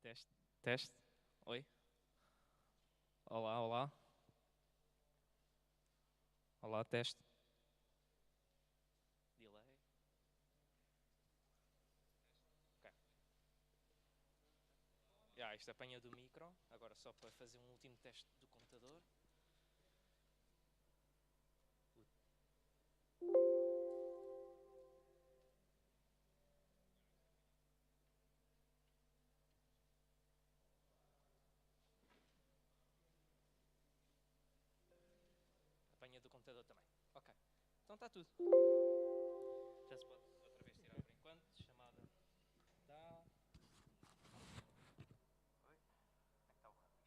Teste, teste. Oi. Olá, olá. Olá, teste. Delay. Ok. Isto apanha do micro. Agora só para fazer um último teste do computador. Apanha do computador também. Ok. Então está tudo. Já se pode outra vez tirar por enquanto. Chamada dá. Oi. Como é que está o rato?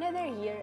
Another year.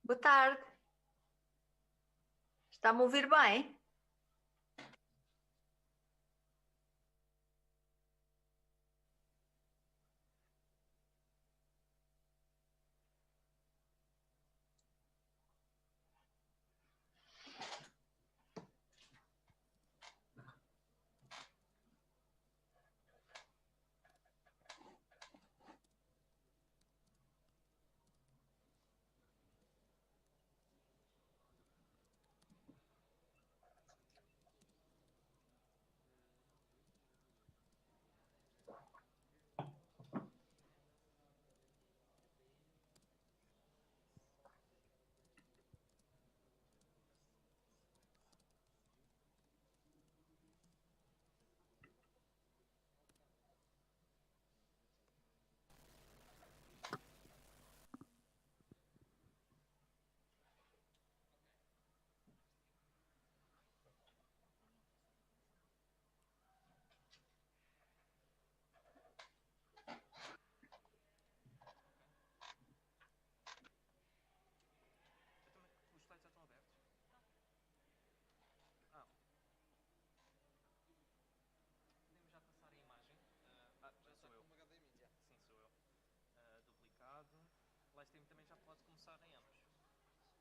Boa tarde. Está-me a ouvir bem? Os slides já estão abertos? Ah. Podemos já passar a imagem. Já sou eu. Sim, sou eu. Duplicado. O live stream também já pode começar em ambos. Sim.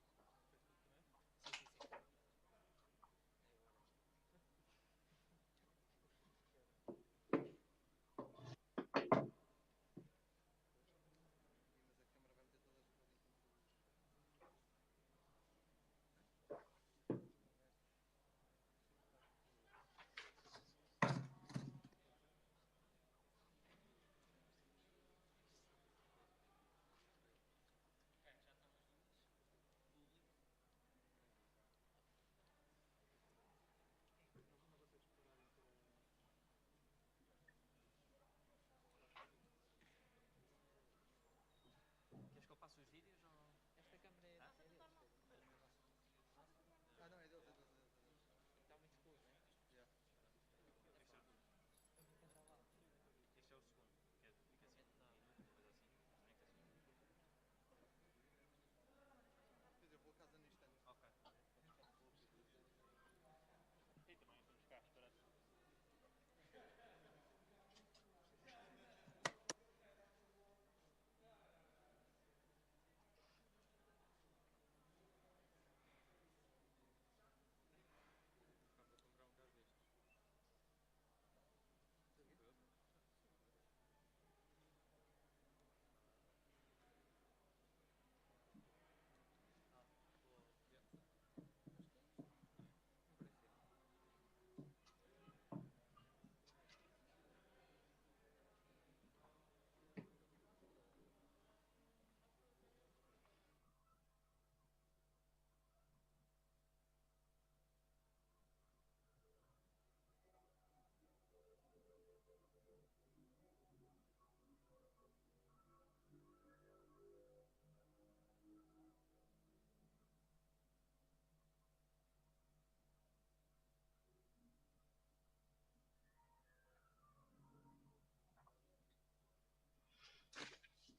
Queres que eu passe os vídeos ou... Esta câmera é deles. Ah, não, é deles. Está muito escuro, não é? Este é o segundo, que fica assim, uma coisa assim. Pois eu vou a casa no instante. Ok. E também vamos cá esperar. Vou comprar um carro destes.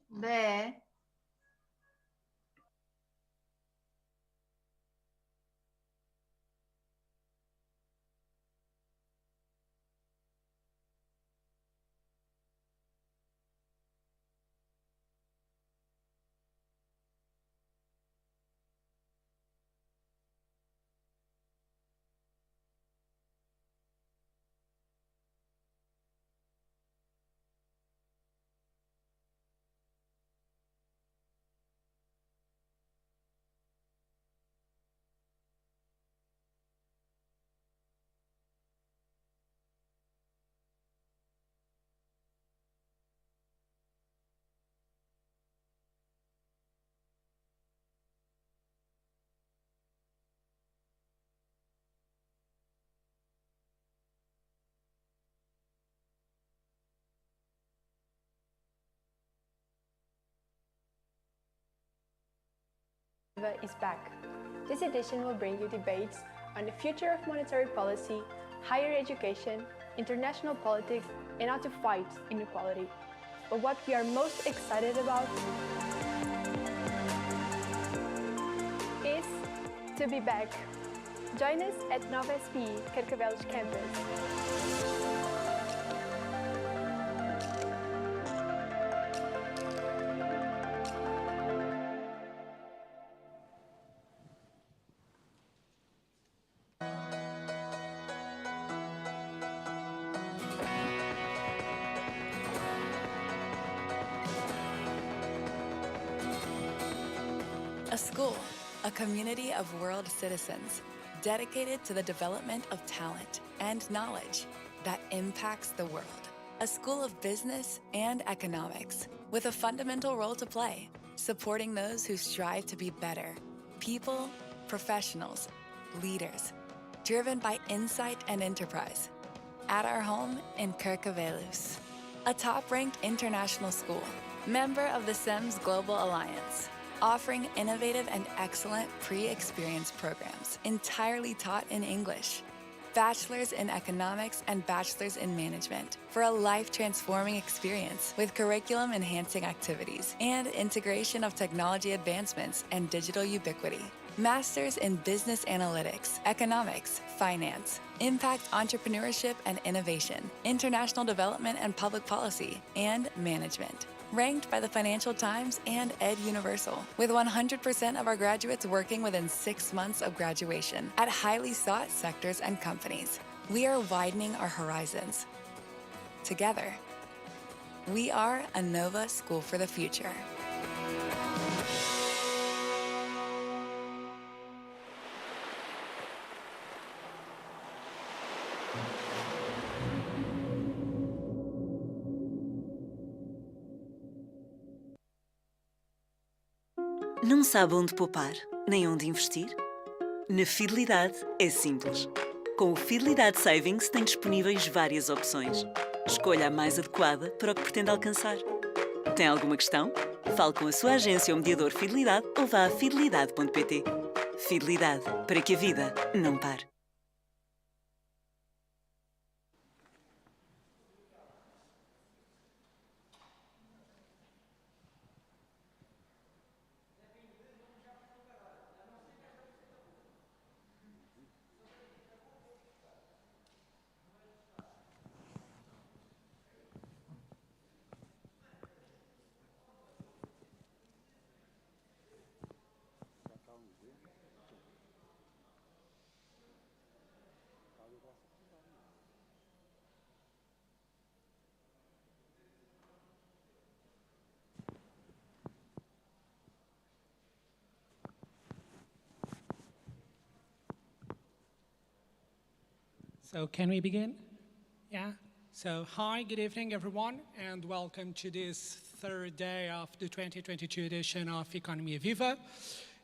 Bé. Is back. This edition will bring you debates on the future of monetary policy, higher education, international politics, and how to fight inequality. But what we are most excited about to be back. Join us at Nova SPE, Carcavelos campus. A school, a community of world citizens dedicated to the development of talent and knowledge that impacts the world. A school of business and economics with a fundamental role to play, supporting those who strive to be better, people, professionals, leaders, driven by insight and enterprise. At our home in Carcavelos, a top-ranked international school, member of the SEMS Global Alliance, offering innovative and excellent pre-experience programs entirely taught in English, bachelor's in economics and bachelor's in management for a life-transforming experience with curriculum-enhancing activities and integration of technology advancements and digital ubiquity. Master's in business analytics, economics, finance, impact entrepreneurship and innovation, international development and public policy, and management. Ranked by the Financial Times and Ed Universal, with 100% of our graduates working within 6 months of graduation at highly sought sectors and companies. We are widening our horizons. Together, we are a Nova School for the Future. Não sabe onde poupar, nem onde investir? Na Fidelidade é simples. Com o Fidelidade Savings tem disponíveis várias opções. Escolha a mais adequada para o que pretende alcançar. Tem alguma questão? Fale com a sua agência ou mediador Fidelidade ou vá a fidelidade.pt. Fidelidade, para que a vida não pare. So can we begin? Yeah? So hi, good evening everyone, and welcome to this third day of the 2022 edition of Economia Viva,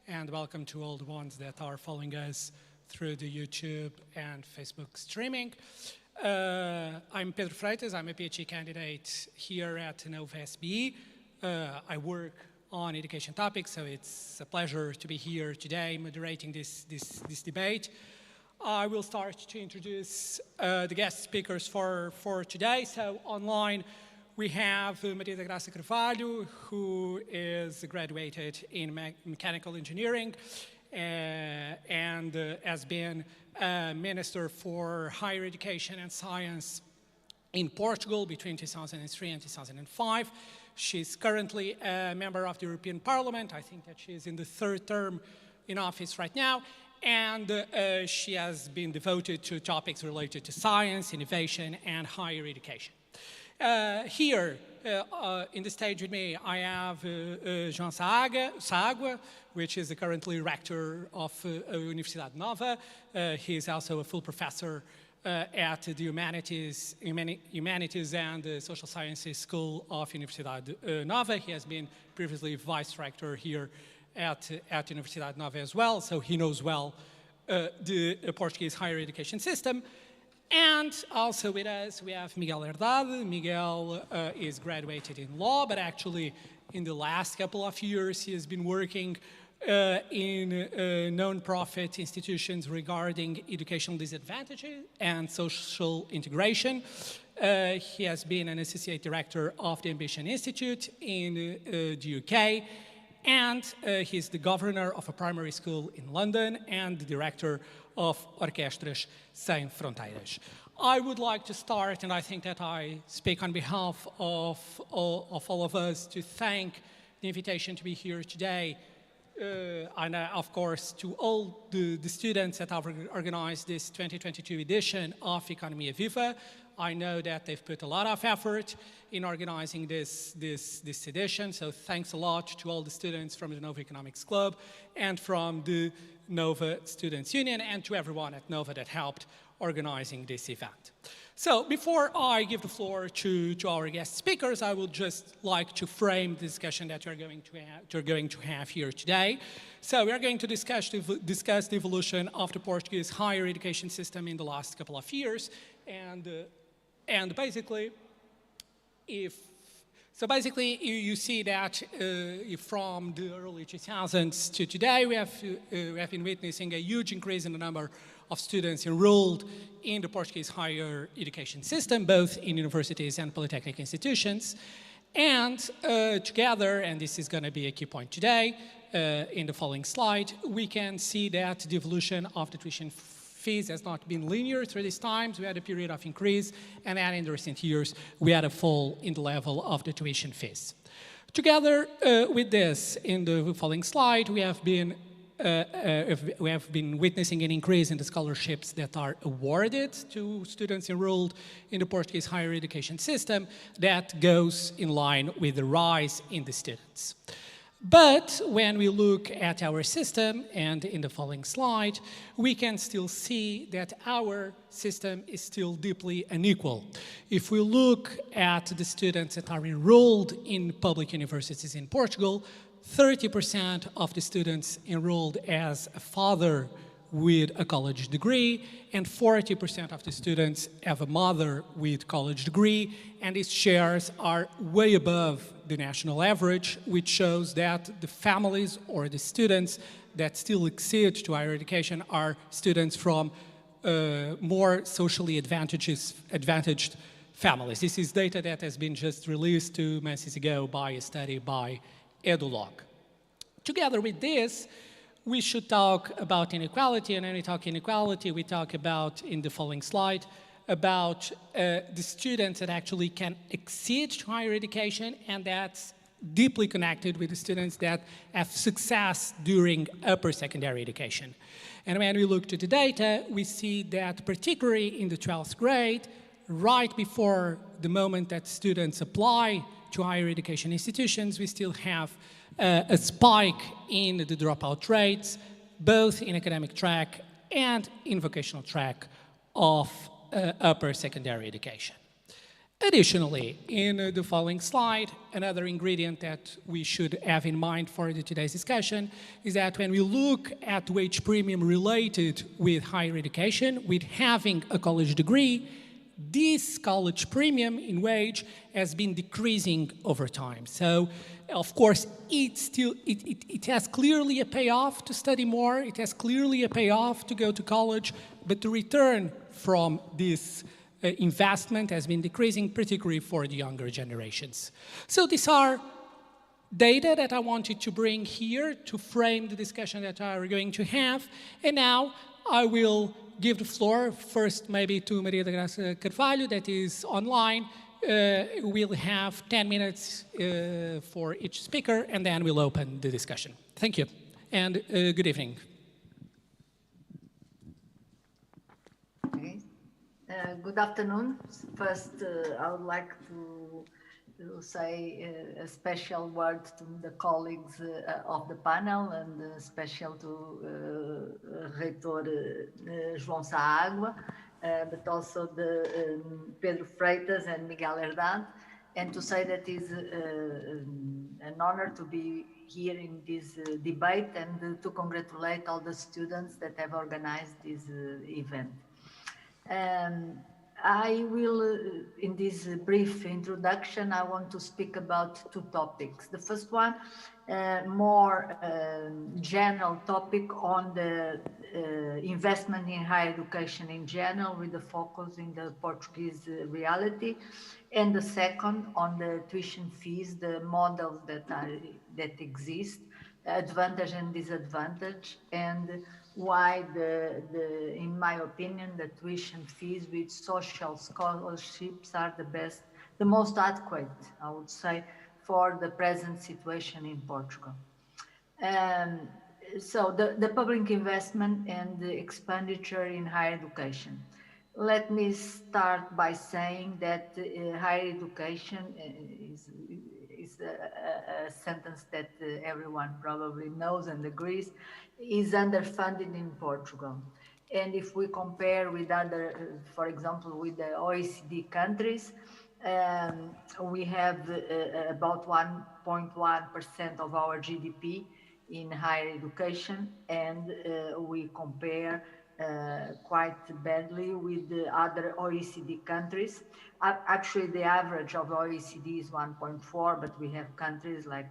and welcome to all the ones that are following us through the YouTube and Facebook streaming. I'm Pedro Freitas, I'm a PhD candidate here at Nova SPE. I work on education topics, so it's a pleasure to be here today moderating this debate. I will start to introduce the guest speakers for today. So online we have Maria da Graça Carvalho, who is graduated in mechanical engineering and has been Minister for Higher Education and Science in Portugal between 2003 and 2005. She's currently a member of the European Parliament. I think that she's in the third term in office right now. And she has been devoted to topics related to science, innovation, and higher education. Here, in the stage with me, I have João Sàágua, which is currently rector of Universidade Nova. He is also a full professor at the Humanities and Social Sciences School of Universidade Nova. He has been previously vice rector here at Universidade Nova as well, so he knows well the Portuguese higher education system. And also with us, we have Miguel Herdade. Miguel is graduated in law, but actually in the last couple of years, he has been working in non-profit institutions regarding educational disadvantages and social integration. He has been an associate director of the Ambition Institute in the UK. and he's the governor of a primary school in London and the director of Orquestras Sem Fronteiras. I would like to start, and I think that I speak on behalf of all of us, to thank the invitation to be here today, and of course to all the students that have organized this 2022 edition of Economia Viva. I know that they've put a lot of effort in organizing this edition, so thanks a lot to all the students from the Nova Economics Club and from the Nova Students Union, and to everyone at Nova that helped organizing this event. So before I give the floor to our guest speakers, I would just like to frame the discussion that you're going to have here today. So we are going to discuss the evolution of the Portuguese higher education system in the last couple of years, and basically, you see that from the early 2000s to today, we have been witnessing a huge increase in the number of students enrolled in the Portuguese higher education system, both in universities and polytechnic institutions. And together, and this is going to be a key point today, in the following slide, we can see that the evolution of the tuition fees has not been linear through these times. We had a period of increase, and then in the recent years, we had a fall in the level of the tuition fees. Together with this, in the following slide, we have been witnessing an increase in the scholarships that are awarded to students enrolled in the Portuguese higher education system that goes in line with the rise in the students. But when we look at our system, and in the following slide, we can still see that our system is still deeply unequal. If we look at the students that are enrolled in public universities in Portugal, 30% of the students enrolled as a father with a college degree, and 40% of the students have a mother with college degree, and these shares are way above the national average, which shows that the families or the students that still accede to higher education are students from more socially advantaged families. This is data that has been just released 2 months ago by a study by EduLog. Together with this, we should talk about inequality, and when we talk inequality, we talk about, in the following slide, about the students that actually can accede to higher education, and that's deeply connected with the students that have success during upper secondary education. And when we look to the data, we see that particularly in the 12th grade, right before the moment that students apply to higher education institutions, we still have a spike in the dropout rates, both in academic track and in vocational track of upper secondary education. Additionally, in the following slide, another ingredient that we should have in mind for today's discussion is that when we look at wage premium related with higher education, with having a college degree, this college premium in wage has been decreasing over time. So, of course, it has clearly a payoff to study more, it has clearly a payoff to go to college, but the return from this investment has been decreasing, particularly for the younger generations. So these are data that I wanted to bring here to frame the discussion that we are going to have, and now I will give the floor first maybe to Maria da Graça Carvalho, that is online. We'll have 10 minutes for each speaker, and then we'll open the discussion. Thank you, and good evening. Okay. Good afternoon. First, I would like to say a special word to the colleagues of the panel, and special to Rector João Sàágua, but also the Pedro Freitas and Miguel Herdade, and to say that it is an honor to be here in this debate, and to congratulate all the students that have organized this event. I will, in this brief introduction, I want to speak about two topics. The first one, more general topic on the investment in higher education in general, with the focus in the Portuguese reality. And the second, on the tuition fees, the models that exist, advantage and disadvantage, and why in my opinion, the tuition fees with social scholarships are the most adequate, I would say, for the present situation in Portugal. Um, so the public investment and the expenditure in higher education. Let me start by saying that higher education is a sentence that everyone probably knows and agrees, is underfunded in Portugal. And if we compare with other, for example, with the OECD countries, we have about 1.1% of our GDP in higher education, and we compare quite badly with the other OECD countries. Actually, the average of OECD is 1.4, but we have countries like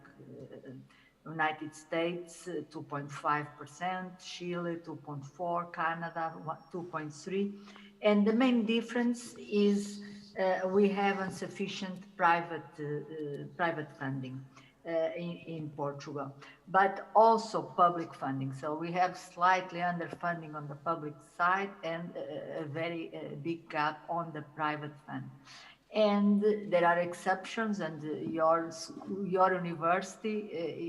United States 2.5%, Chile 2.4, Canada 2.3, and the main difference is we have insufficient private funding in Portugal, but also public funding. So we have slightly underfunding on the public side and a very big gap on the private fund. And there are exceptions, and your university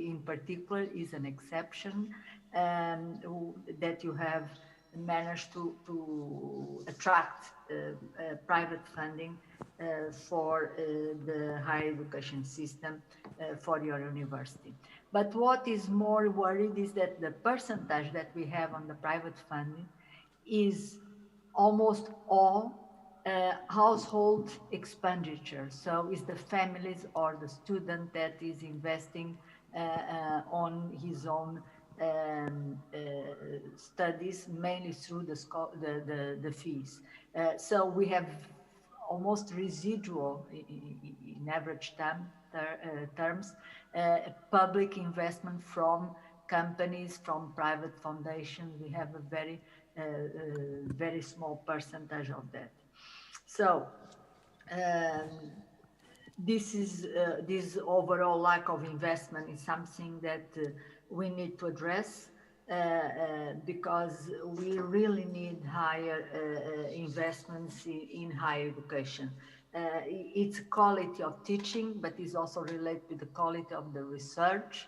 in particular is an exception that you have managed to attract private funding for the higher education system for your university. But what is more worried is that the percentage that we have on the private funding is almost all household expenditure. So it's the families or the student that is investing on his own studies, mainly through the fees. So we have almost residual, in average terms, public investment from companies, from private foundations. We have a very small percentage of that. So this overall lack of investment is something that we need to address because we really need higher investments in higher education. It's quality of teaching, but it's also related to the quality of the research.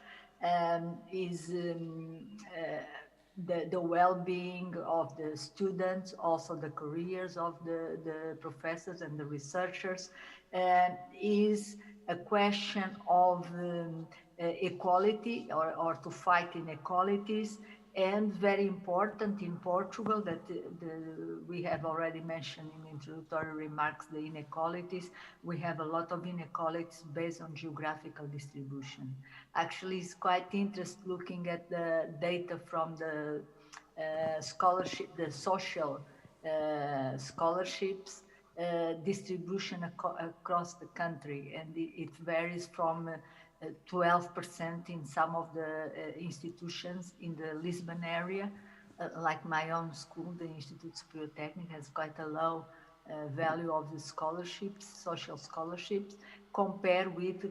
The well-being of the students, also the careers of the professors and the researchers, is a question of equality or to fight inequalities, and very important in Portugal that we have already mentioned in introductory remarks, the inequalities. We have a lot of inequalities based on geographical distribution. Actually, it's quite interesting looking at the data from the scholarship, the social scholarships distribution across the country, and it varies from 12% in some of the institutions in the Lisbon area, like my own school, the Institute Superior Técnico, has quite a low value of the scholarships, social scholarships, compared with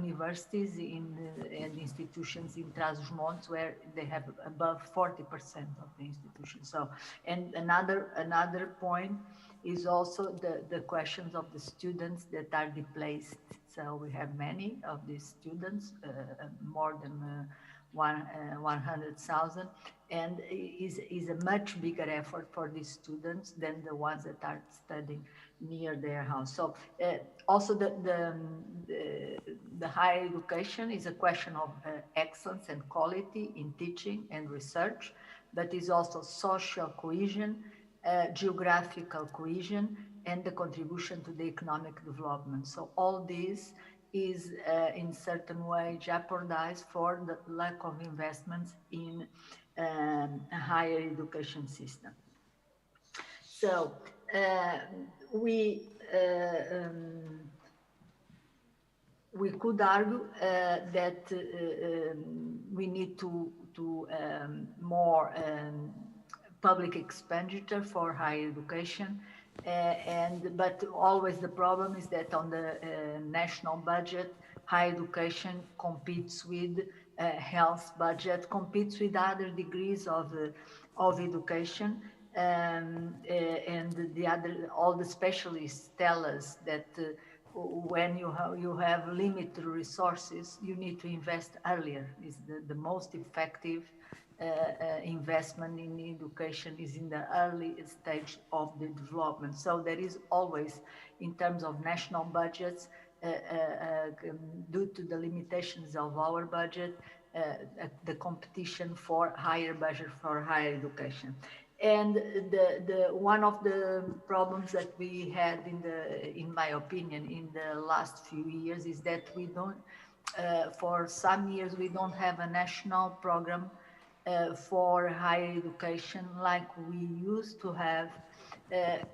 universities and institutions in Trás-os-Montes, where they have above 40% of the institutions. So, and another point is also the questions of the students that are displaced. So we have many of these students, more than 100,000, and is a much bigger effort for these students than the ones that are studying near their house. So also the higher education is a question of excellence and quality in teaching and research, but is also social cohesion, geographical cohesion, and the contribution to the economic development. So all this is in certain way jeopardized for the lack of investments in a higher education system. So we could argue that we need to more public expenditure for higher education, but always the problem is that on the national budget, higher education competes with health budget competes with other degrees of education. And all the specialists tell us that when you have limited resources, you need to invest earlier. Is the most effective investment in education is in the early stage of the development. So there is always, in terms of national budgets, due to the limitations of our budget, the competition for higher budget for higher education. And the one of the problems that we had in my opinion, in the last few years is that we don't, for some years, we don't have a national program for higher education like we used to have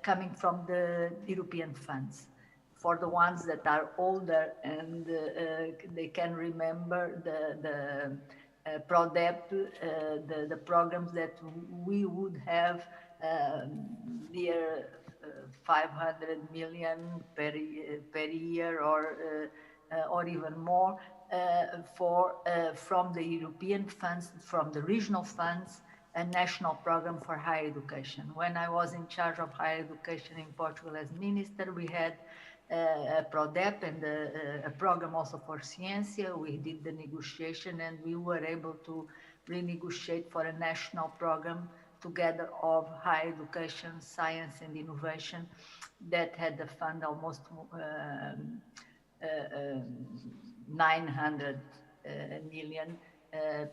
coming from the European funds. For the ones that are older and they can remember the PRODEP, the programs that we would have near 500 million per year or even more from the European funds, from the regional funds, a national program for higher education. When I was in charge of higher education in Portugal as minister, we had a PRODEP and a program also for Ciência. We did the negotiation and we were able to renegotiate for a national program together of higher education, science and innovation that had the fund almost 900 million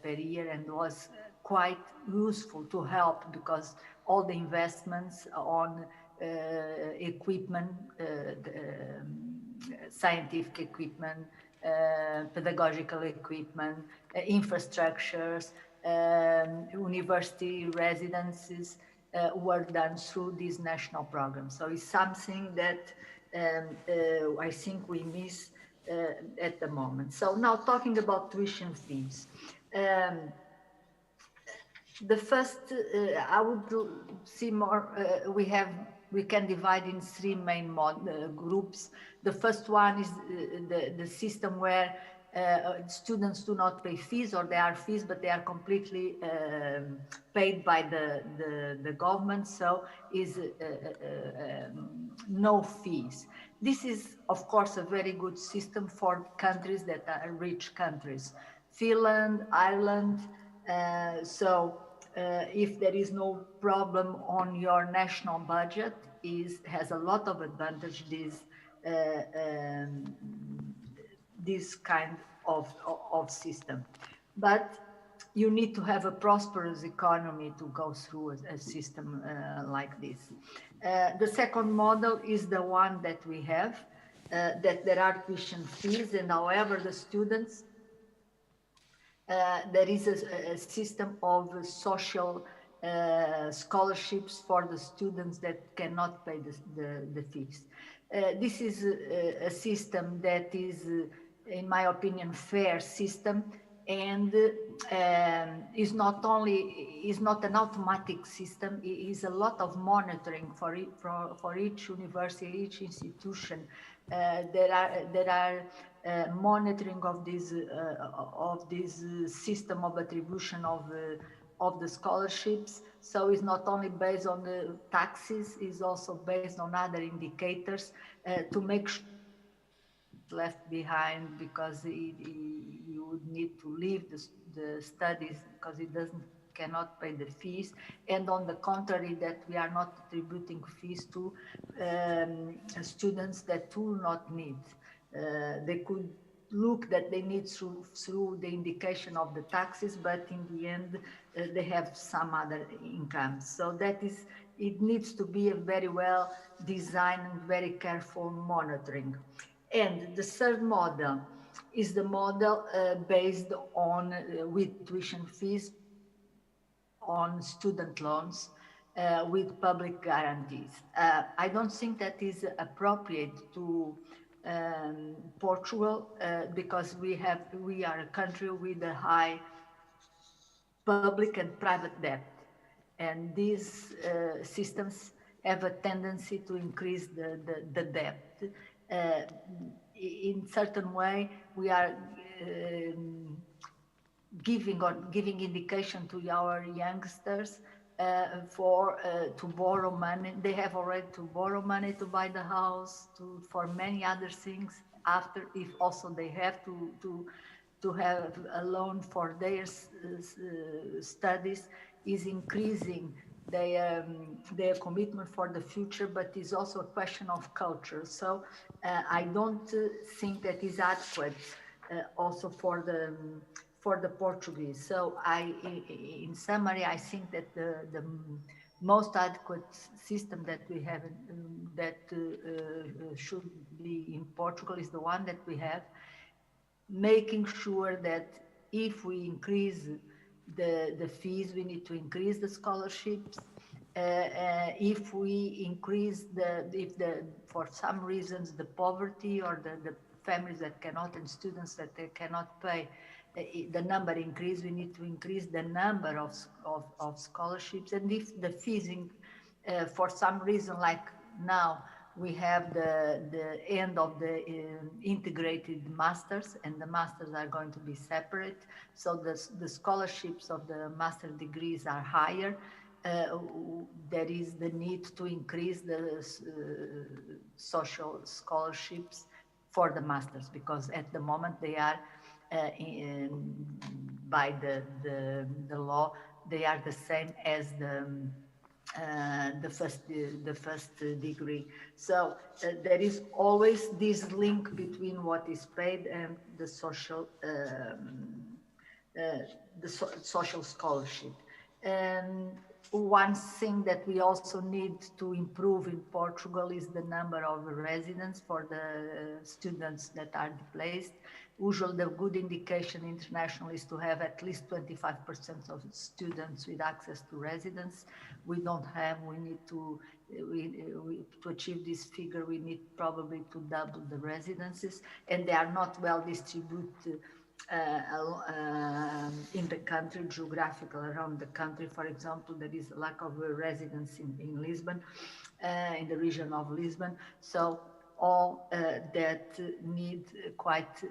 per year, and was quite useful to help because all the investments on equipment, scientific equipment, pedagogical equipment, infrastructures, university residences were done through this national program. So it's something that I think we miss at the moment. So now talking about tuition fees. The first, I would see more, we can divide in three main groups. The first one is the system where students do not pay fees, or they are fees, but they are completely paid by the government, so is no fees. This is, of course, a very good system for countries that are rich countries. Finland, Ireland, if there is no problem on your national budget, has a lot of advantage, this kind of system. But you need to have a prosperous economy to go through a system like this. The second model is the one that we have, that there are tuition fees, and however the students, there is a system of social scholarships for the students that cannot pay the fees. This is a system that is, in my opinion, fair system, and is not an automatic system. It is a lot of monitoring for each university, each institution. There are monitoring of this system of attribution of the scholarships. So it's not only based on the taxes, it's also based on other indicators to make sure left behind, because you would need to leave the studies because it cannot pay the fees, and on the contrary, that we are not attributing fees to students that do not need. They could look that they need through the indication of the taxes, but in the end they have some other income. So it needs to be a very well designed and very careful monitoring. And the third model is the model based on with tuition fees on student loans with public guarantees. I don't think that is appropriate to Portugal because we are a country with a high public and private debt, and these systems have a tendency to increase the debt. In certain way, we are giving indication to our youngsters to borrow money. They have already to borrow money to buy the house, for many other things. After, if also they have to have a loan for their studies, is increasing their commitment for the future, but is also a question of culture. So I don't think that is adequate also for the Portuguese. So in summary, I think that the most adequate system that we have should be in Portugal is the one that we have, making sure that if we increase the fees, we need to increase the scholarships. If we increase for some reasons, the poverty or the families that cannot, and students that they cannot pay, the number increase, we need to increase the number of scholarships. And if the fees, for some reason, like now, we have the end of the integrated masters, and the masters are going to be separate. So the scholarships of the master degrees are higher. There is the need to increase the social scholarships for the masters, because at the moment they are, by the law, they are the same as the first degree. So there is always this link between what is paid and the social social scholarship. And one thing that we also need to improve in Portugal is the number of residents for the students that are displaced. Usually the good indication internationally is to have at least 25% of students with access to residence. We don't have, we need to achieve this figure, we need probably to double the residences, and they are not well distributed in the country, geographical around the country. For example, there is a lack of residents in Lisbon, in the region of Lisbon. So all that need quite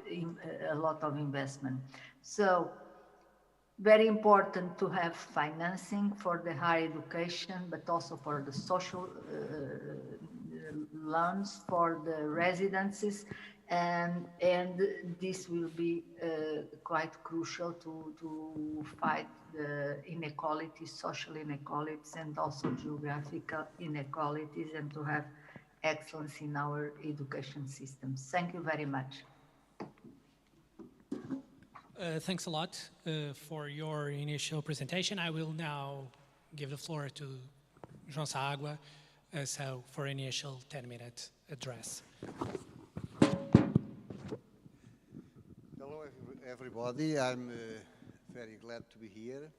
a lot of investment. So very important to have financing for the higher education, but also for the social loans for the residences. And this will be quite crucial to fight the inequalities, social inequalities, and also geographical inequalities, and to have excellence in our education systems. Thank you very much. Thanks a lot for your initial presentation. I will now give the floor to João Sàágua, so for initial 10-minute address. Hello, everybody. I'm very glad to be here.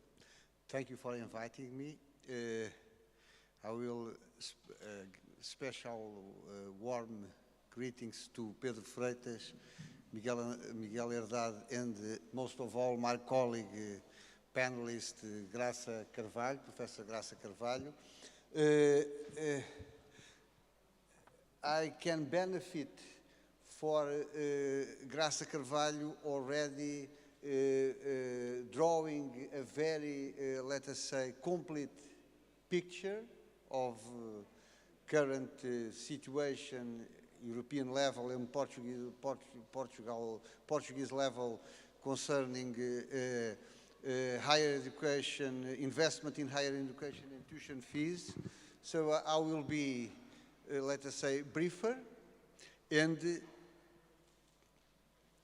Thank you for inviting me. I will special warm greetings to Pedro Freitas, Miguel Herdade, and most of all my colleague, panelist Graça Carvalho, Professor Graça Carvalho. I can benefit for Graça Carvalho already drawing a very, let us say, complete picture of current situation, European level and Portuguese level concerning higher education, investment in higher education and tuition fees. So I will be, let us say, briefer, and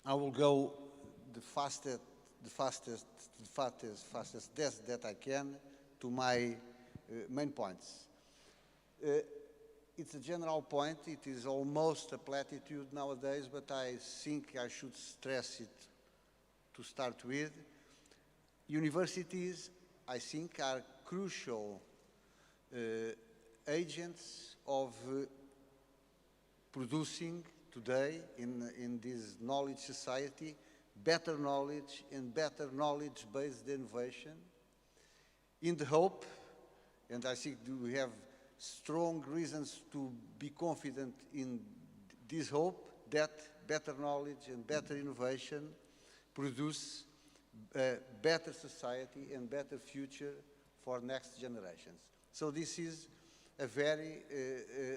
I will go the fastest that I can to my main points. It's a general point. It is almost a platitude nowadays, but I think I should stress it to start with. Universities, I think, are crucial agents of producing today in this knowledge society better knowledge and better knowledge-based innovation, in the hope, and I think we have strong reasons to be confident in this hope, that better knowledge and better innovation produce better society and better future for next generations. So this is a very,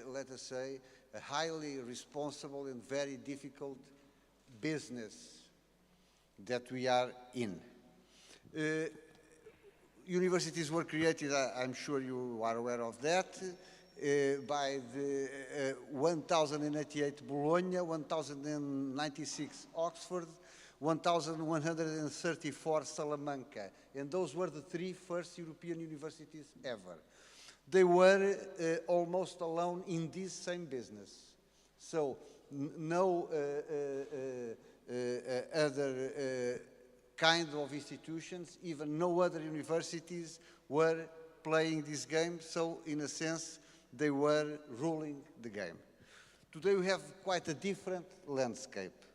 let us say, a highly responsible and very difficult business that we are in. Universities were created, I'm sure you are aware of that, by the 1088 Bologna, 1096 Oxford, 1134 Salamanca, and those were the three first European universities ever. They were almost alone in this same business. So no other kind of institutions, even no other universities were playing this game, so in a sense they were ruling the game. Today we have quite a different landscape.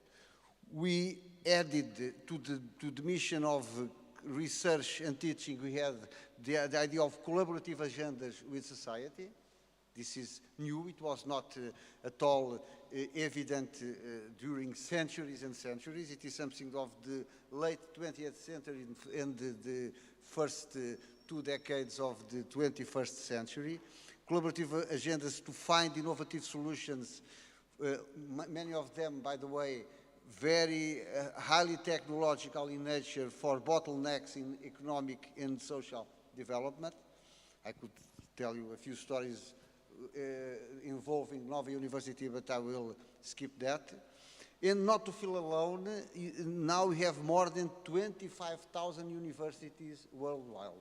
We added to the mission of research and teaching, we had the idea of collaborative agendas with society. This is new. It was not at all evident during centuries and centuries. It is something of the late 20th century and the first 2 decades of the 21st century. Collaborative agendas to find innovative solutions, many of them, by the way, very highly technological in nature for bottlenecks in economic and social development. I could tell you a few stories involving Nova University, but I will skip that. And not to feel alone, now we have more than 25,000 universities worldwide.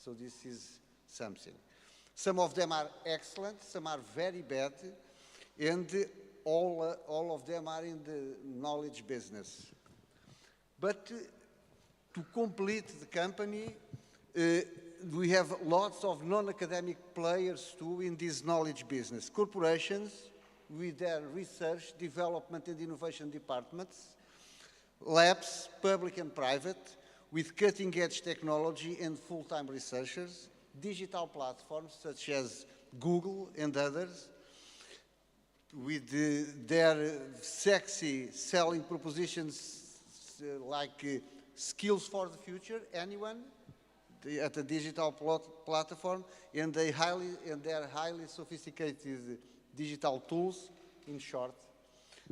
So this is something. Some of them are excellent, some are very bad, and all of them are in the knowledge business. But to complete the company, we have lots of non-academic players too in this knowledge business. Corporations with their research, development and innovation departments, labs, public and private, with cutting-edge technology and full-time researchers, digital platforms such as Google and others, with their sexy selling propositions like skills for the future, anyone at a digital platform, and their highly sophisticated digital tools, in short.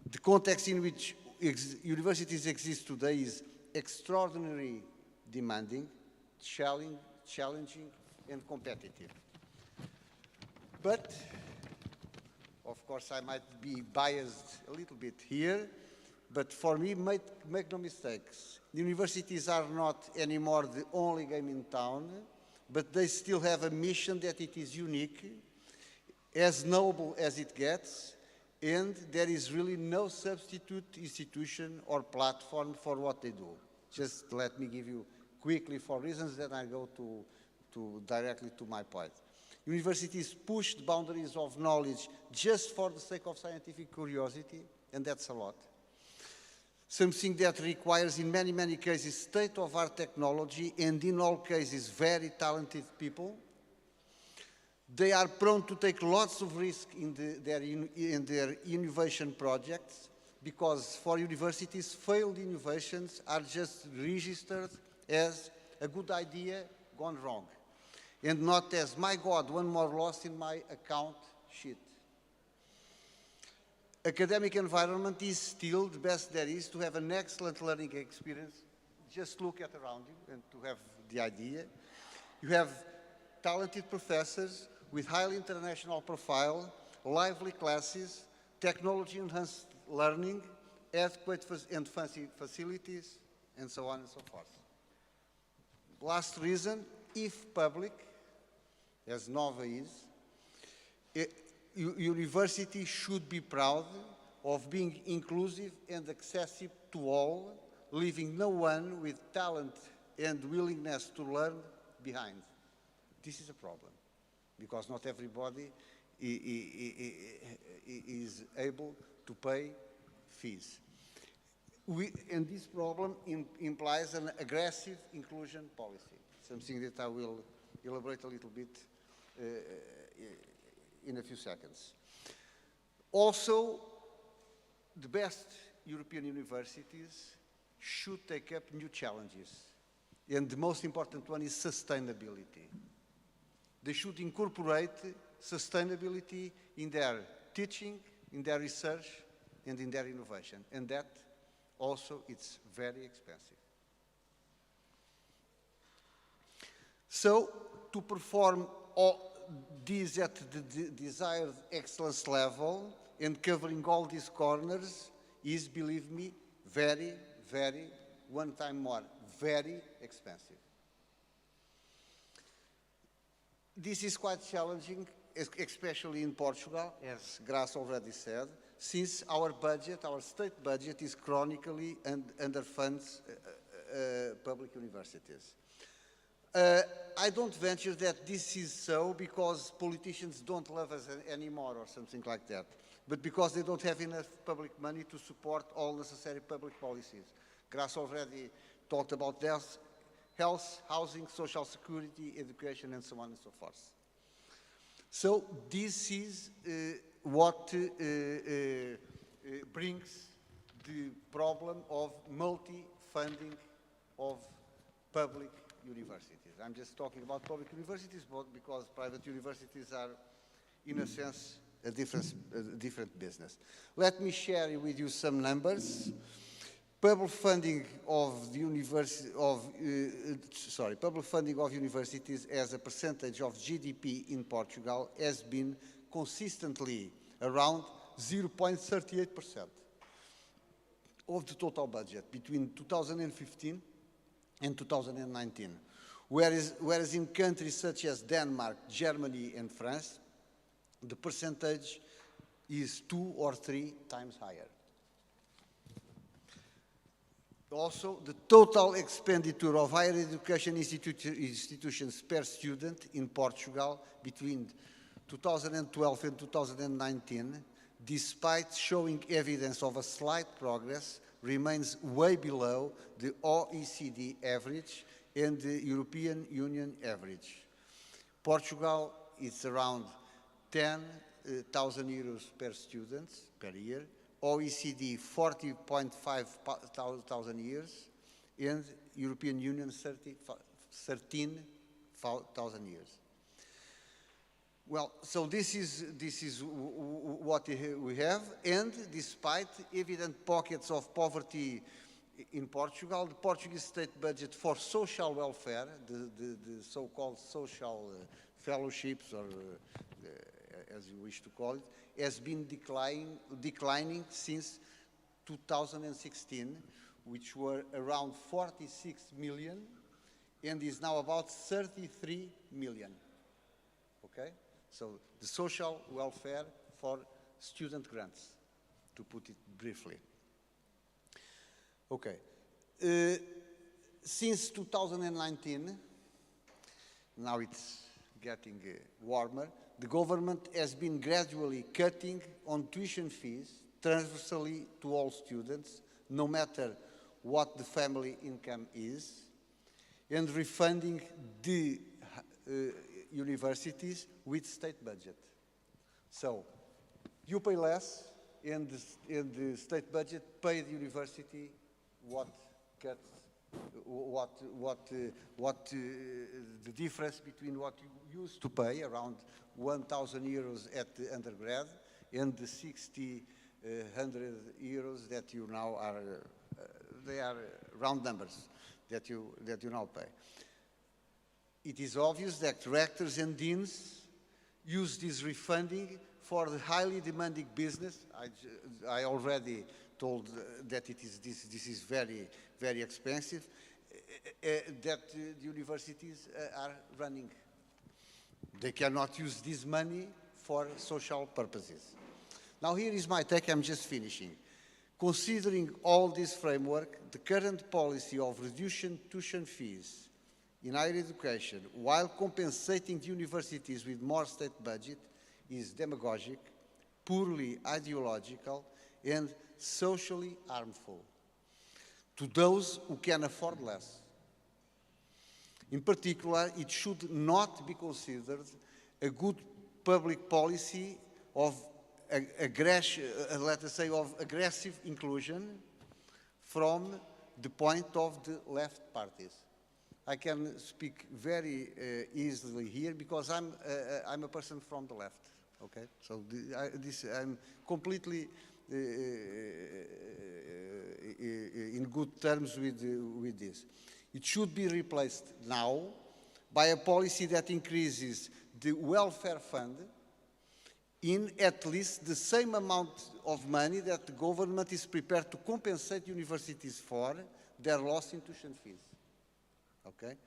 The context in which universities exist today is extraordinarily demanding, challenging, and competitive. But, of course, I might be biased a little bit here, but for me, make no mistakes. Universities are not anymore the only game in town, but they still have a mission that it is unique, as noble as it gets, and there is really no substitute institution or platform for what they do. Just let me give you quickly 4 reasons, then I go directly to my point. Universities push the boundaries of knowledge just for the sake of scientific curiosity, and that's a lot. Something that requires, in many, many cases, state-of-art technology, and in all cases, very talented people. They are prone to take lots of risk in their innovation projects, because for universities, failed innovations are just registered as a good idea gone wrong, and not as, my God, one more loss in my account sheet. Academic environment is still the best there is to have an excellent learning experience. Just look at around you and to have the idea. You have talented professors with highly international profile, lively classes, technology-enhanced learning, adequate and fancy facilities, and so on and so forth. Last reason, if public, as Nova is, university should be proud of being inclusive and accessible to all, leaving no one with talent and willingness to learn behind. This is a problem, because not everybody is able to pay fees. And this problem implies an aggressive inclusion policy, something that I will elaborate a little bit in a few seconds. Also, the best European universities should take up new challenges. And the most important one is sustainability. They should incorporate sustainability in their teaching, in their research, and in their innovation. And that also, it's very expensive. So, to perform all these at the desired excellence level and covering all these corners is, believe me, very, very, one time more, very expensive. This is quite challenging, especially in Portugal, as Graça already said, since our budget, our state budget, is chronically underfunds public universities. I don't venture that this is so because politicians don't love us anymore or something like that, but because they don't have enough public money to support all necessary public policies. Graça already talked about health, housing, social security, education, and so on and so forth. So this is what brings the problem of multi-funding of public universities. I'm just talking about public universities, but because private universities are, in a sense, a different business. Let me share with you some numbers. Public funding of universities as a percentage of GDP in Portugal has been consistently around 0.38% of the total budget between 2015 and 2019, whereas in countries such as Denmark, Germany, and France, the percentage is 2 or 3 times higher. Also, the total expenditure of higher education institutions per student in Portugal between 2012 and 2019, despite showing evidence of a slight progress, remains way below the OECD average and the European Union average. Portugal is around 10,000 euros per student per year, OECD 40,500 years, and European Union 13,000 years. Well, so this is what we have, and despite evident pockets of poverty in Portugal, the Portuguese state budget for social welfare, the so-called social fellowships, or as you wish to call it, has been declining since 2016, which were around 46 million, and is now about 33 million. Okay? So the social welfare for student grants, to put it briefly. Okay. Since 2019, now it's getting warmer, the government has been gradually cutting on tuition fees transversally to all students, no matter what the family income is, and refunding the universities with state budget. So you pay less, and the state budget pay the university what the difference between what you used to pay, around 1,000 euros at the undergrad, and the 100 euros that you now are, they are round numbers that you now pay. It is obvious that rectors and deans use this refunding for the highly demanding business. I already told that this is very, very expensive, that the universities are running. They cannot use this money for social purposes. Now here is my take, I'm just finishing. Considering all this framework, the current policy of reducing tuition fees in higher education while compensating the universities with more state budget is demagogic, poorly ideological, and socially harmful to those who can afford less. In particular, it should not be considered a good public policy of let us say, of aggressive inclusion from the point of the left parties. I can speak very easily here because I'm a person from the left. Okay, so I'm completely in good terms with this. It should be replaced now by a policy that increases the welfare fund in at least the same amount of money that the government is prepared to compensate universities for their loss in tuition fees. Okay?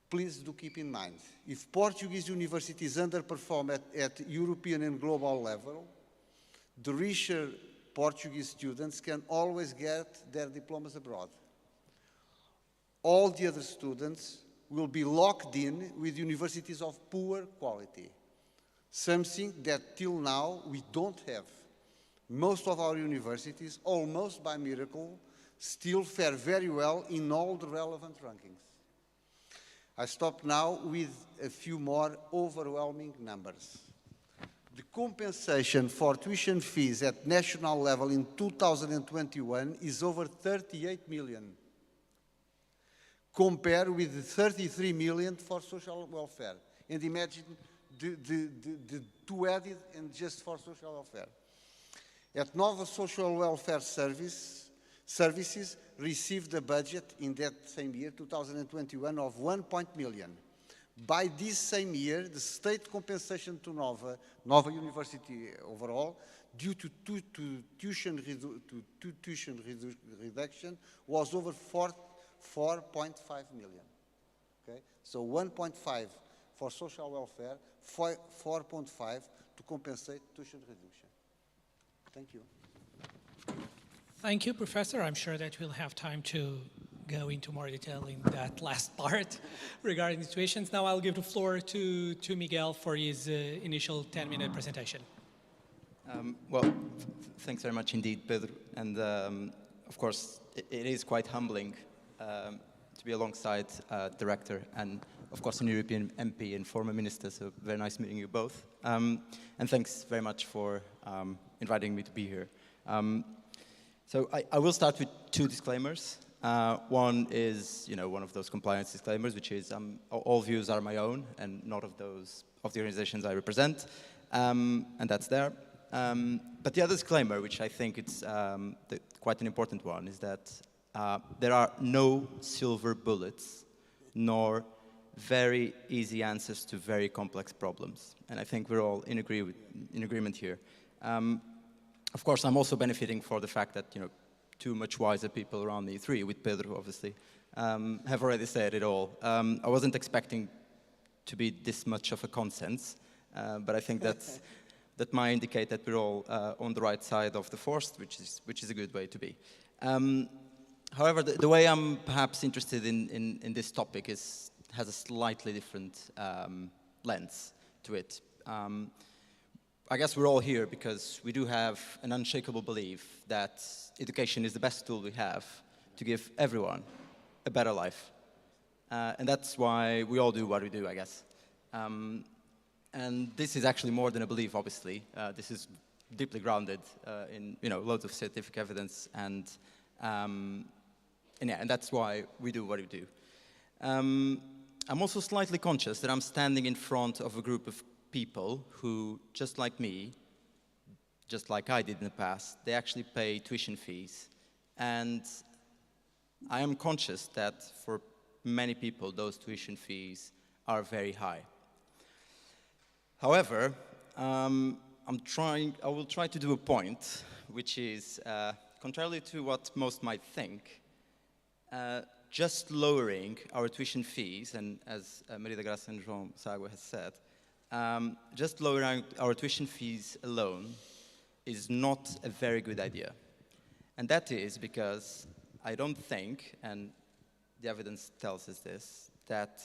Please do keep in mind, if Portuguese universities underperform at European and global level, the richer Portuguese students can always get their diplomas abroad. All the other students will be locked in with universities of poor quality, something that till now we don't have. Most of our universities, almost by miracle, still fare very well in all the relevant rankings. I stop now with a few more overwhelming numbers. The compensation for tuition fees at national level in 2021 is over 38 million, compared with the 33 million for social welfare. And imagine the two added and just for social welfare. At Nova Social Welfare Services received a budget in that same year, 2021, of 1 million. By this same year, the state compensation to Nova University overall, due to tuition reduction, was over 4.5 million. Okay? So 1.5 for social welfare, 4.5 to compensate tuition reduction. Thank you. Thank you, Professor. I'm sure that we'll have time to go into more detail in that last part regarding the tuitions. Now I'll give the floor to Miguel for his initial 10-minute presentation. Thanks very much indeed, Pedro. And of course, it is quite humbling to be alongside the Rector and, of course, an European MP and former minister, so very nice meeting you both. And thanks very much for inviting me to be here. So I will start with two disclaimers. One is, one of those compliance disclaimers, which is all views are my own and not of those of the organizations I represent, and that's there. But the other disclaimer, which I think it's quite an important one, is that there are no silver bullets, nor very easy answers to very complex problems. And I think we're all in agreement here. Of course, I'm also benefiting for the fact that, two much wiser people around me, three with Pedro, obviously, have already said it all. I wasn't expecting to be this much of a consensus, but I think that might indicate that we're all on the right side of the force, which is a good way to be. However, the way I'm perhaps interested in this topic has a slightly different lens to it. I guess we're all here because we do have an unshakable belief that education is the best tool we have to give everyone a better life. And that's why we all do what we do, I guess. And this is actually more than a belief, obviously. This is deeply grounded in loads of scientific evidence, and that's why we do what we do. I'm also slightly conscious that I'm standing in front of a group of people who, just like me, just like I did in the past, they actually pay tuition fees. And I am conscious that for many people, those tuition fees are very high. However, I will try to do a point, which is, contrarily to what most might think, just lowering our tuition fees, and as Maria da Graça and João Sàágua has said, just lowering our tuition fees alone is not a very good idea. And that is because I don't think, and the evidence tells us this, that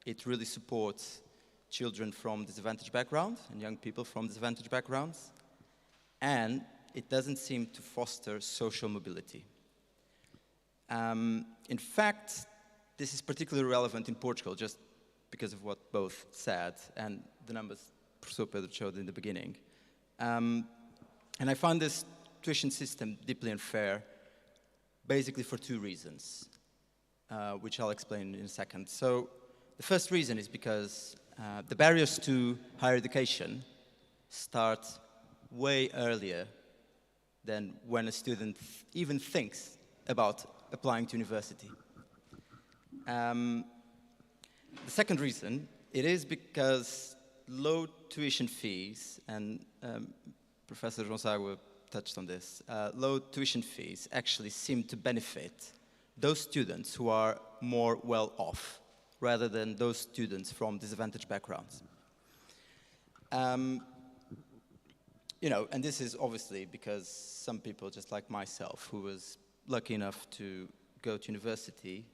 it really supports children from disadvantaged backgrounds and young people from disadvantaged backgrounds, and it doesn't seem to foster social mobility. In fact, this is particularly relevant in Portugal, just because of what both said and the numbers Professor Pedro showed in the beginning. And I find this tuition system deeply unfair basically for two reasons, which I'll explain in a second. So the first reason is because the barriers to higher education start way earlier than when a student even thinks about applying to university. The second reason, it is because low tuition fees, and Professor João Sàágua touched on this, low tuition fees actually seem to benefit those students who are more well off, rather than those students from disadvantaged backgrounds. You know, and this is obviously because some people, just like myself, who was lucky enough to go to university,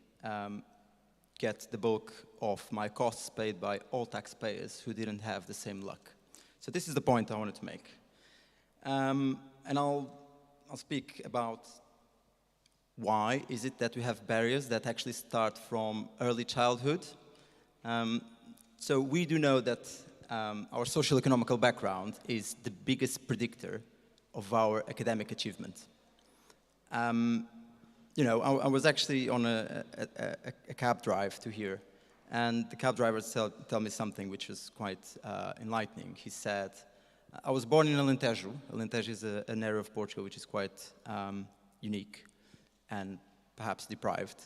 get the bulk of my costs paid by all taxpayers who didn't have the same luck. So this is the point I wanted to make. And I'll speak about why is it that we have barriers that actually start from early childhood. So we do know that our socio-economical background is the biggest predictor of our academic achievement. You know, I was actually on a cab drive to here, and the cab driver tell me something which was quite enlightening. He said, I was born in Alentejo. Alentejo is an area of Portugal which is quite unique and perhaps deprived.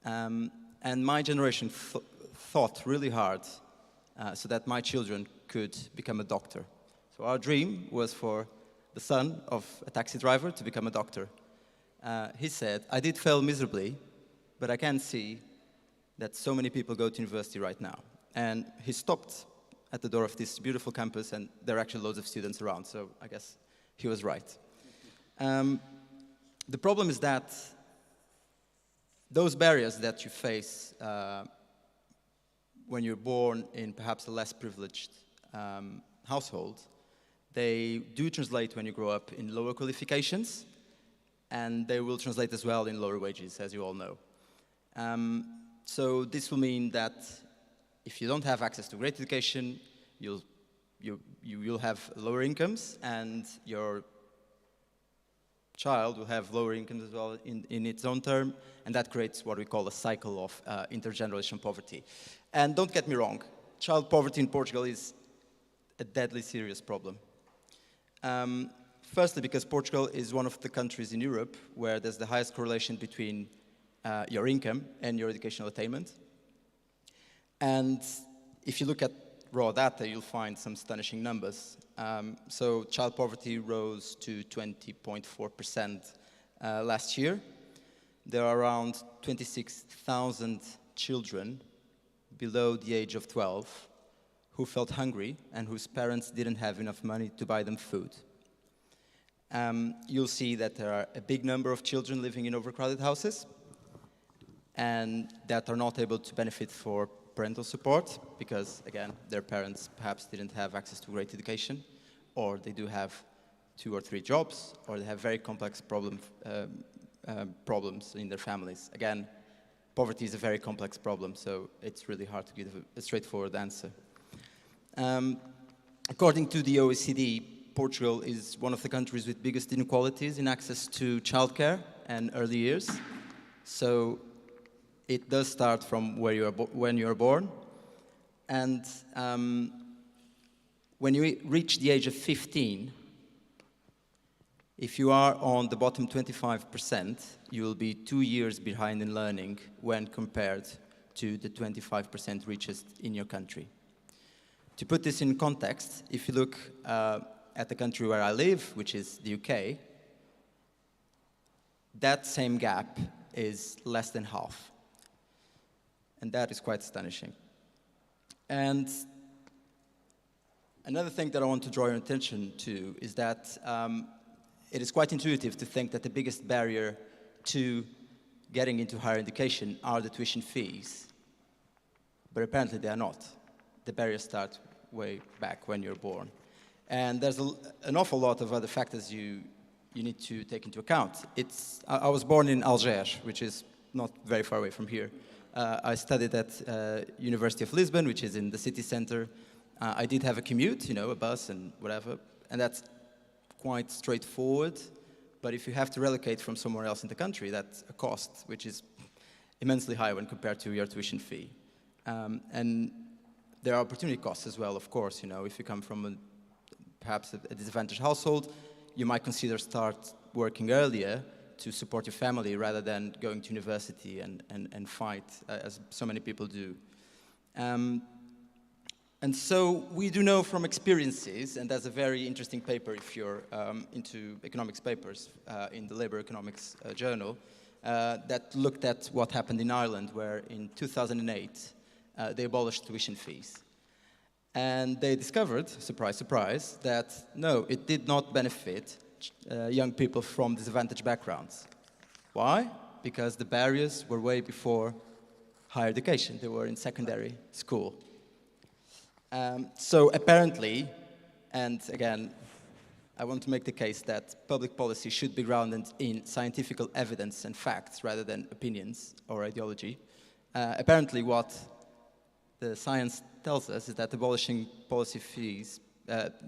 And my generation thought really hard so that my children could become a doctor. So our dream was for the son of a taxi driver to become a doctor. He said, I did fail miserably, but I can see that so many people go to university right now. And he stopped at the door of this beautiful campus, and there are actually loads of students around, so I guess he was right. The problem is that those barriers that you face when you're born in perhaps a less privileged household, they do translate when you grow up in lower qualifications, and they will translate as well in lower wages, as you all know. So this will mean that if you don't have access to great education, you'll have lower incomes, and your child will have lower incomes as well in its own term, and that creates what we call a cycle of intergenerational poverty. And don't get me wrong, child poverty in Portugal is a deadly serious problem. Firstly, because Portugal is one of the countries in Europe where there's the highest correlation between your income and your educational attainment. And if you look at raw data, you'll find some astonishing numbers. So child poverty rose to 20.4% last year. There are around 26,000 children below the age of 12 who felt hungry and whose parents didn't have enough money to buy them food. You'll see that there are a big number of children living in overcrowded houses and that are not able to benefit for parental support because, again, their parents perhaps didn't have access to great education, or they do have 2 or 3 jobs, or they have very complex problems in their families. Again, poverty is a very complex problem, so it's really hard to give a straightforward answer. According to the OECD, Portugal is one of the countries with biggest inequalities in access to childcare and early years. So it does start from when you are born. And when you reach the age of 15, if you are on the bottom 25%, you will be 2 years behind in learning when compared to the 25% richest in your country. To put this in context, if you look at the country where I live, which is the UK, that same gap is less than half. And that is quite astonishing. And another thing that I want to draw your attention to is that it is quite intuitive to think that the biggest barrier to getting into higher education are the tuition fees. But apparently they are not. The barriers start way back when you're born. And there's an awful lot of other factors you need to take into account. I was born in Algés, which is not very far away from here. I studied at University of Lisbon, which is in the city center. I did have a commute, a bus and whatever, and that's quite straightforward. But if you have to relocate from somewhere else in the country, that's a cost, which is immensely high when compared to your tuition fee. And there are opportunity costs as well, of course. You know, if you come from perhaps a disadvantaged household, you might consider start working earlier to support your family rather than going to university and fight, as so many people do. And so we do know from experiences, and that's a very interesting paper if you're into economics papers in the Labour Economics Journal, that looked at what happened in Ireland, where in 2008 they abolished tuition fees. And they discovered, surprise, surprise, that no, it did not benefit young people from disadvantaged backgrounds. Why? Because the barriers were way before higher education. They were in secondary school. So apparently, and again, I want to make the case that public policy should be grounded in scientific evidence and facts rather than opinions or ideology. Apparently what the science tells us is that abolishing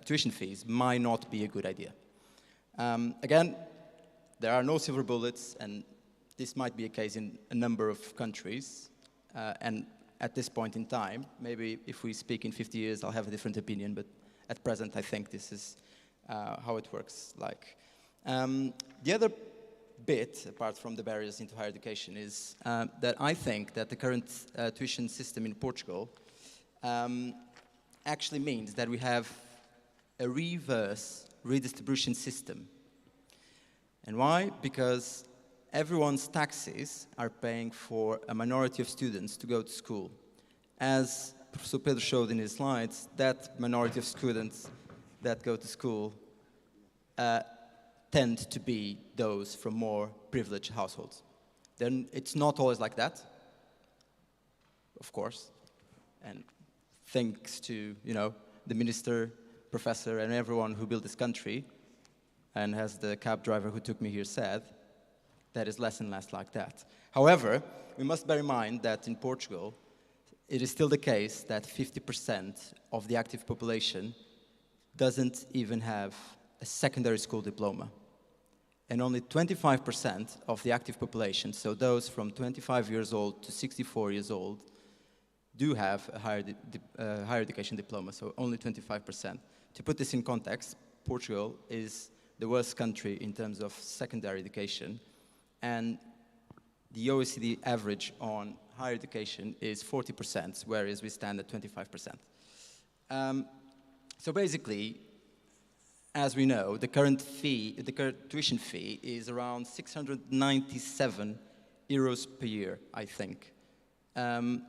tuition fees might not be a good idea. Again, there are no silver bullets, and this might be a case in a number of countries, and at this point in time, maybe if we speak in 50 years, I'll have a different opinion, but at present, I think this is how it works like. The other bit, apart from the barriers into higher education, is that I think that the current tuition system in Portugal actually means that we have a reverse redistribution system. And why? Because everyone's taxes are paying for a minority of students to go to school. As Professor Pedro showed in his slides, that minority of students that go to school tend to be those from more privileged households. Then it's not always like that, of course, and thanks to, you know, the minister, professor, and everyone who built this country, and as the cab driver who took me here said, that is less and less like that. However, we must bear in mind that in Portugal, it is still the case that 50% of the active population doesn't even have a secondary school diploma. And only 25% of the active population, so those from 25 years old to 64 years old, do have a higher education diploma, so only 25%. To put this in context, Portugal is the worst country in terms of secondary education, and the OECD average on higher education is 40%, whereas we stand at 25%. So basically, as we know, the current tuition fee is around 697 euros per year, I think. But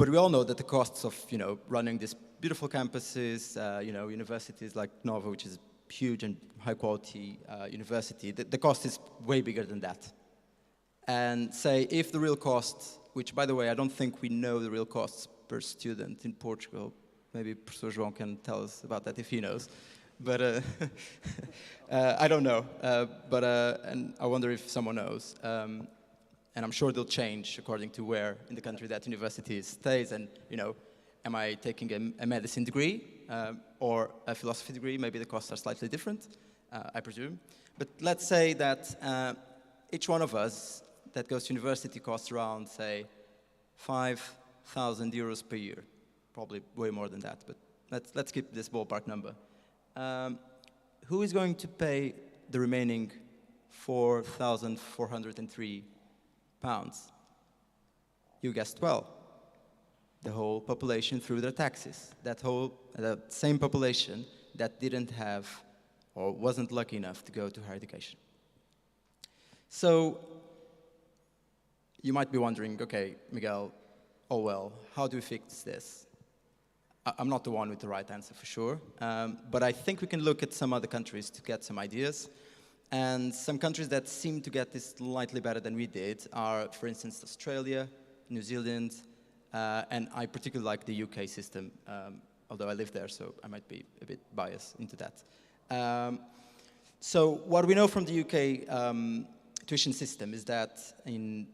we all know that the costs of, you know, running these beautiful campuses, you know, universities like Nova, which is huge and high-quality university, the cost is way bigger than that. And say, if the real cost, which, by the way, I don't think we know the real costs per student in Portugal. Maybe Professor João can tell us about that if he knows. But I don't know. And I wonder if someone knows. And I'm sure they'll change according to where in the country that university stays. And, you know, am I taking a medicine degree or a philosophy degree? Maybe the costs are slightly different, I presume. But let's say that each one of us that goes to university costs around, say, 5,000 euros per year. Probably way more than that, but let's keep this ballpark number. Who is going to pay the remaining 4,403 pounds? You guessed well. The whole population through their taxes. That same population that didn't have or wasn't lucky enough to go to higher education. So you might be wondering, okay, Miguel, oh well, how do we fix this? I'm not the one with the right answer for sure, but I think we can look at some other countries to get some ideas. And some countries that seem to get this slightly better than we did are, for instance, Australia, New Zealand, and I particularly like the UK system, although I live there, so I might be a bit biased into that. So what we know from the UK tuition system is that in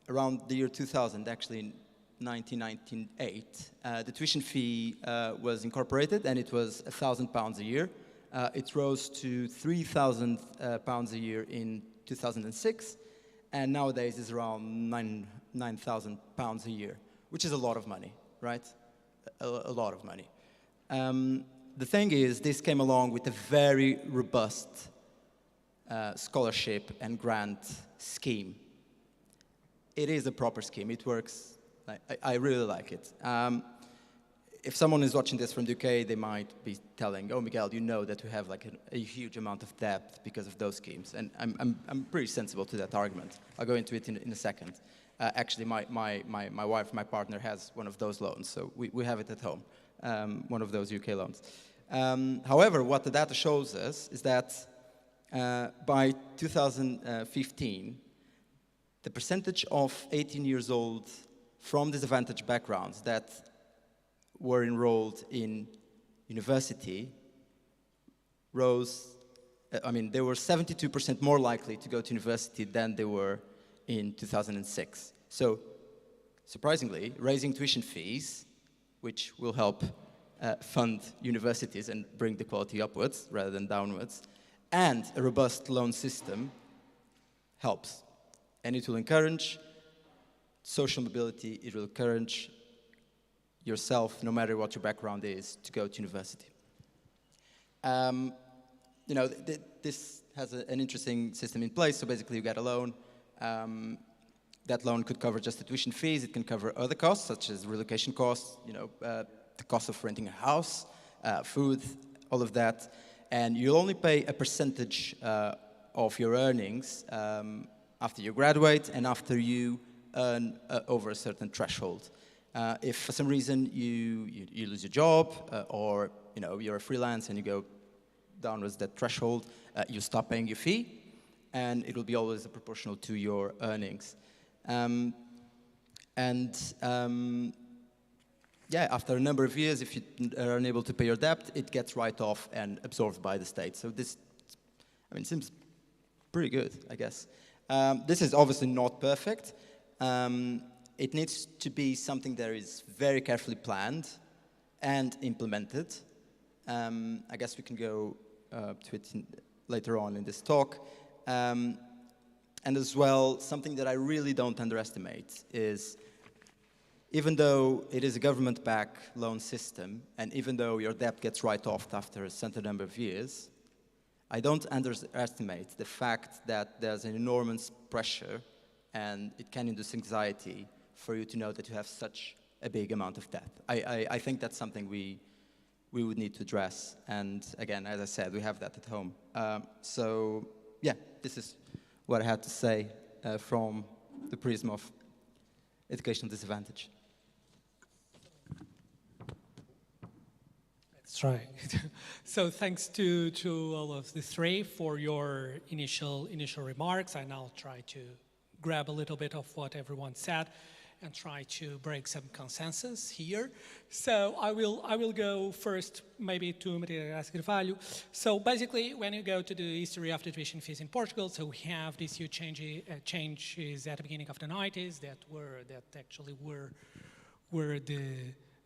around the year 2000, actually 1998, the tuition fee was incorporated, and it was £1,000 a year. It rose to £3,000 a year in 2006, and nowadays is around £9,000 a year, which is a lot of money, right? A lot of money. The thing is, this came along with a very robust scholarship and grant scheme. It is a proper scheme. It works. I really like it. If someone is watching this from the UK, they might be telling, "Oh, Miguel, you know that we have like a huge amount of debt because of those schemes." And I'm pretty sensible to that argument. I'll go into it in a second. Actually, my wife, my partner, has one of those loans, so we have it at home, one of those UK loans. However, what the data shows us is that by 2015, the percentage of 18 years old from disadvantaged backgrounds that were enrolled in university rose. I mean, they were 72% more likely to go to university than they were in 2006. So, surprisingly, raising tuition fees, which will help fund universities and bring the quality upwards rather than downwards, and a robust loan system helps. And it will encourage social mobility, it will encourage yourself, no matter what your background is, to go to university. You know, this has an interesting system in place. So basically you get a loan. That loan could cover just the tuition fees. It can cover other costs, such as relocation costs, you know, the cost of renting a house, food, all of that. And you'll only pay a percentage of your earnings after you graduate and after you earn over a certain threshold. If for some reason you lose your job or you know, you're a freelance and you go downwards that threshold, you stop paying your fee, and it will be always proportional to your earnings. Yeah, after a number of years, if you are unable to pay your debt, it gets right off and absorbed by the state. So this, I mean, seems pretty good, I guess. This is obviously not perfect. It needs to be something that is very carefully planned and implemented. I guess we can go to it later on in this talk. And as well, something that I really don't underestimate is, even though it is a government-backed loan system, and even though your debt gets write-off after a certain number of years, I don't underestimate the fact that there's an enormous pressure, and it can induce anxiety for you to know that you have such a big amount of debt. I think that's something we would need to address. And again, as I said, we have that at home. So yeah, this is what I had to say from the prism of educational disadvantage. That's right. So thanks to all of the three for your initial remarks. And I'll try to grab a little bit of what everyone said and try to break some consensus here. So I will go first maybe to Gracie Grifado. So basically, when you go to the history of the tuition fees in Portugal, so we have these huge changes at the beginning of the 90s that actually were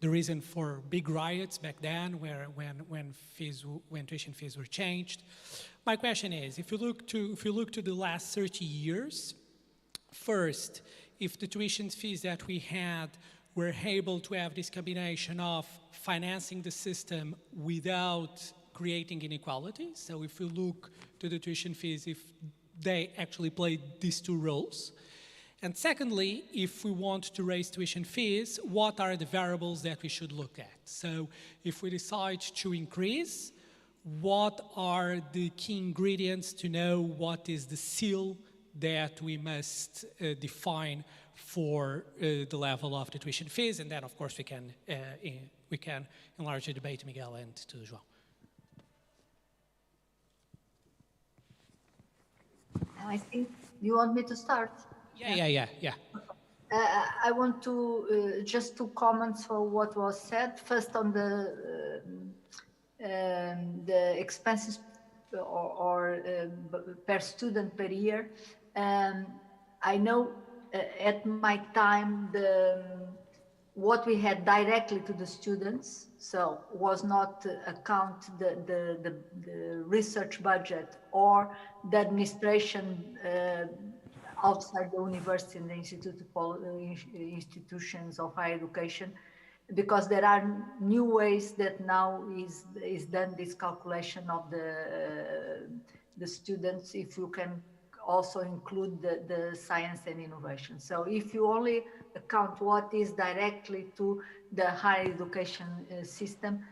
the reason for big riots back then, when tuition fees were changed. My question is, if you look to the last 30 years, first, if the tuition fees that we had were able to have this combination of financing the system without creating inequality, so if you look to the tuition fees, if they actually played these two roles. And secondly, if we want to raise tuition fees, what are the variables that we should look at? So if we decide to increase, what are the key ingredients to know what is the seal that we must define for the level of the tuition fees? And then, of course, we can enlarge the debate to Miguel and to João. I think you want me to start? Yeah. I want to just two comments for what was said. First, on the expenses or per student per year. I know at my time what we had directly to the students, so was not account the research budget or the administration outside the university and the institutions of higher education, because there are new ways that now is done this calculation of the students, if you can also include the science and innovation. So if you only account what is directly to the higher education system,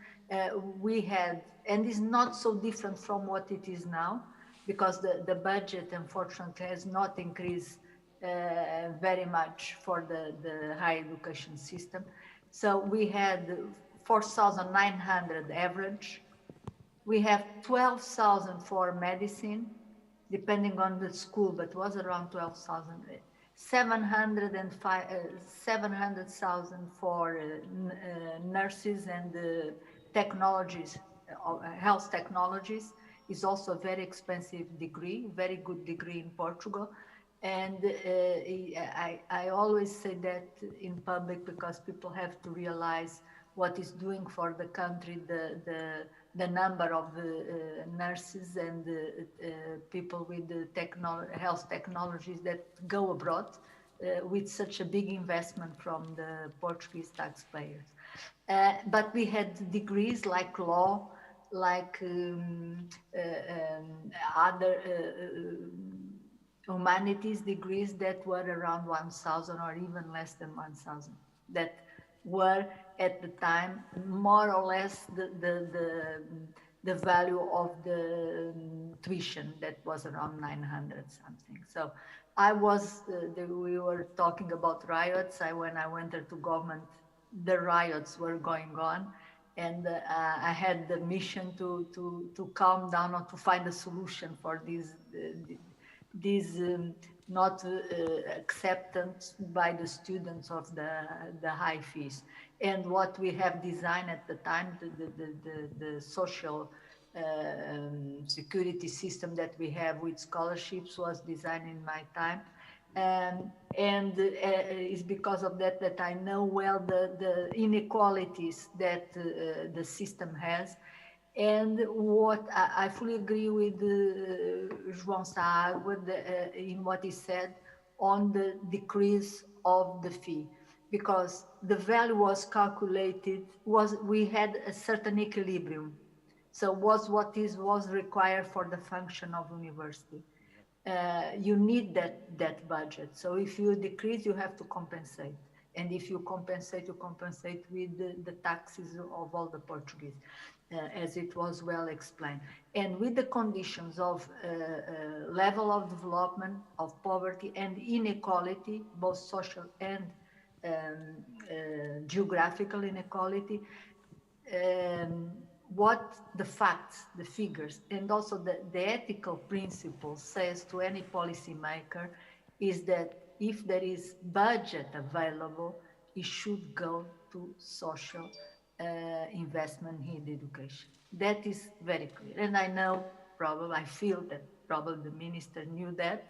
we had, and is not so different from what it is now, because the budget unfortunately has not increased very much for the higher education system. So we had 4,900 average. We have 12,000 for medicine, depending on the school, but was around 12,000. 700,000 for nurses and technologies, health technologies is also a very expensive degree, very good degree in Portugal. And I always say that in public, because people have to realize what is doing for the country, the number of nurses and people with the health technologies that go abroad with such a big investment from the Portuguese taxpayers. But we had degrees like law, like other humanities degrees that were around 1,000 or even less than 1,000, that were at the time more or less the value of the tuition, that was around 900 something. So I was, we were talking about riots. When I went to government, the riots were going on, and I had the mission to calm down or to find a solution for these not acceptance by the students of the high fees. And what we have designed at the time, the social security system that we have with scholarships was designed in my time. And it's because of that that I know well the inequalities that the system has. And what I fully agree with João Sàágua in what he said on the decrease of the fee, because the value was calculated, we had a certain equilibrium. So was required for the function of university. You need that budget. So if you decrease, you have to compensate. And if you compensate, with the taxes of all the Portuguese. As it was well explained. And with the conditions of level of development, of poverty and inequality, both social and geographical inequality, what the facts, the figures, and also the ethical principles says to any policymaker is that if there is budget available, it should go to social investment in education. That is very clear. And I know, I feel that probably the minister knew that,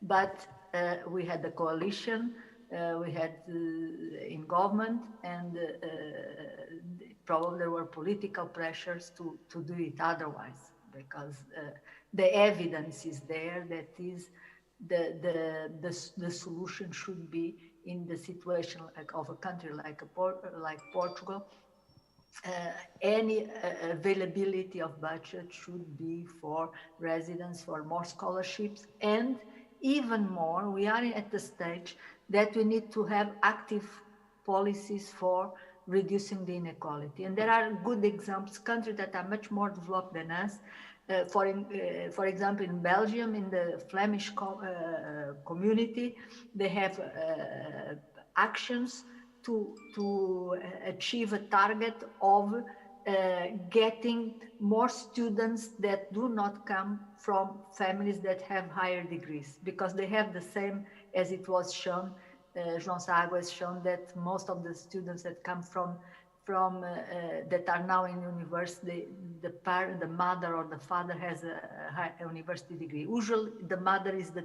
but we had the coalition, we had in government, and probably there were political pressures to do it otherwise, because the evidence is there that is the solution should be in the situation of a country like Portugal. Any availability of budget should be for residents, for more scholarships, and even more, we are at the stage that we need to have active policies for reducing the inequality. And there are good examples, countries that are much more developed than us. For example, in Belgium, in the Flemish community, they have actions to achieve a target of getting more students that do not come from families that have higher degrees, because they have the same, as it was shown, João Sàágua has shown that most of the students that come from from that are now in university, the parent, the mother or the father has a university degree. Usually, the mother is the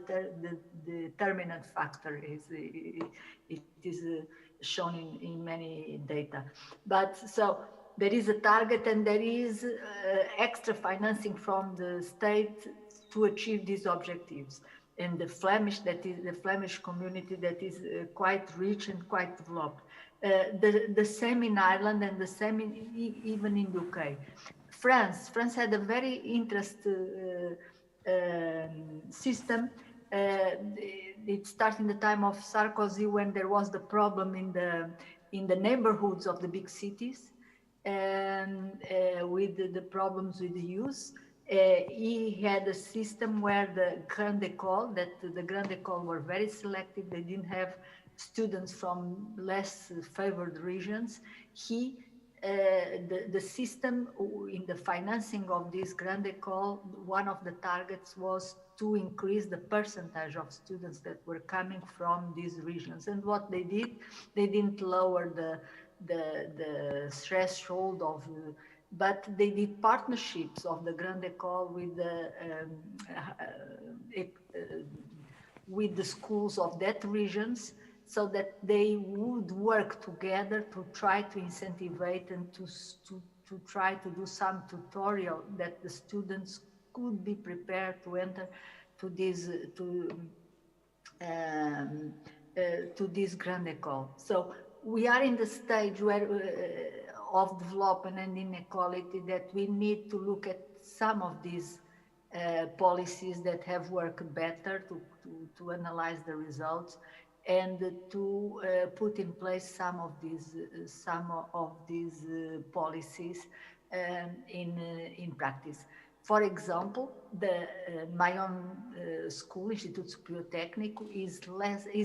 determinant factor. It is shown in many data. But so there is a target, and there is extra financing from the state to achieve these objectives. And the Flemish community that is quite rich and quite developed. The same in Ireland and the same even in UK. France had a very interesting system. It started in the time of Sarkozy, when there was the problem in the neighborhoods of the big cities, and with the problems with the youth. He had a system where the Grande École were very selective. They didn't have students from less favored regions. The system in the financing of this Grande École, one of the targets was to increase the percentage of students that were coming from these regions. And what they did, they didn't lower the threshold of, but they did partnerships of the Grande École with the schools of that regions, so that they would work together to try to incentivize and to try to do some tutorial that the students could be prepared to enter to this Grande École. So we are in the stage where of development and inequality that we need to look at some of these policies that have worked better to analyze the results, and to put in place some of these policies in practice. For example, my own school, Instituto Superior Técnico, is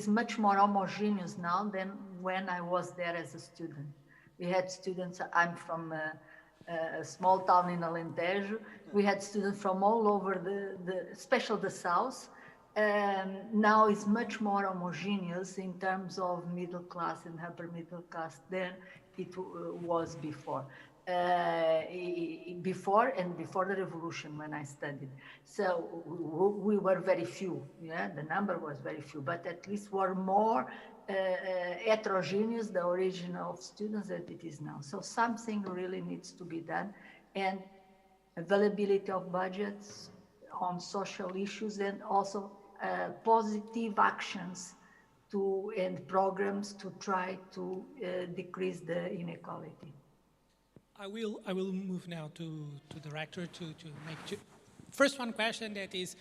much more homogeneous now than when I was there as a student. We had students. I'm from a small town in Alentejo. We had students from all over especially the south. Now it's much more homogeneous in terms of middle class and upper middle class than it was before. Before the revolution, when I studied. So we were very few, the number was very few, but at least were more heterogeneous, the origin of students, that it is now. So something really needs to be done, and availability of budgets on social issues, and also positive actions and programs to try to decrease the inequality. I will move now to the Rector to make first one question, that is,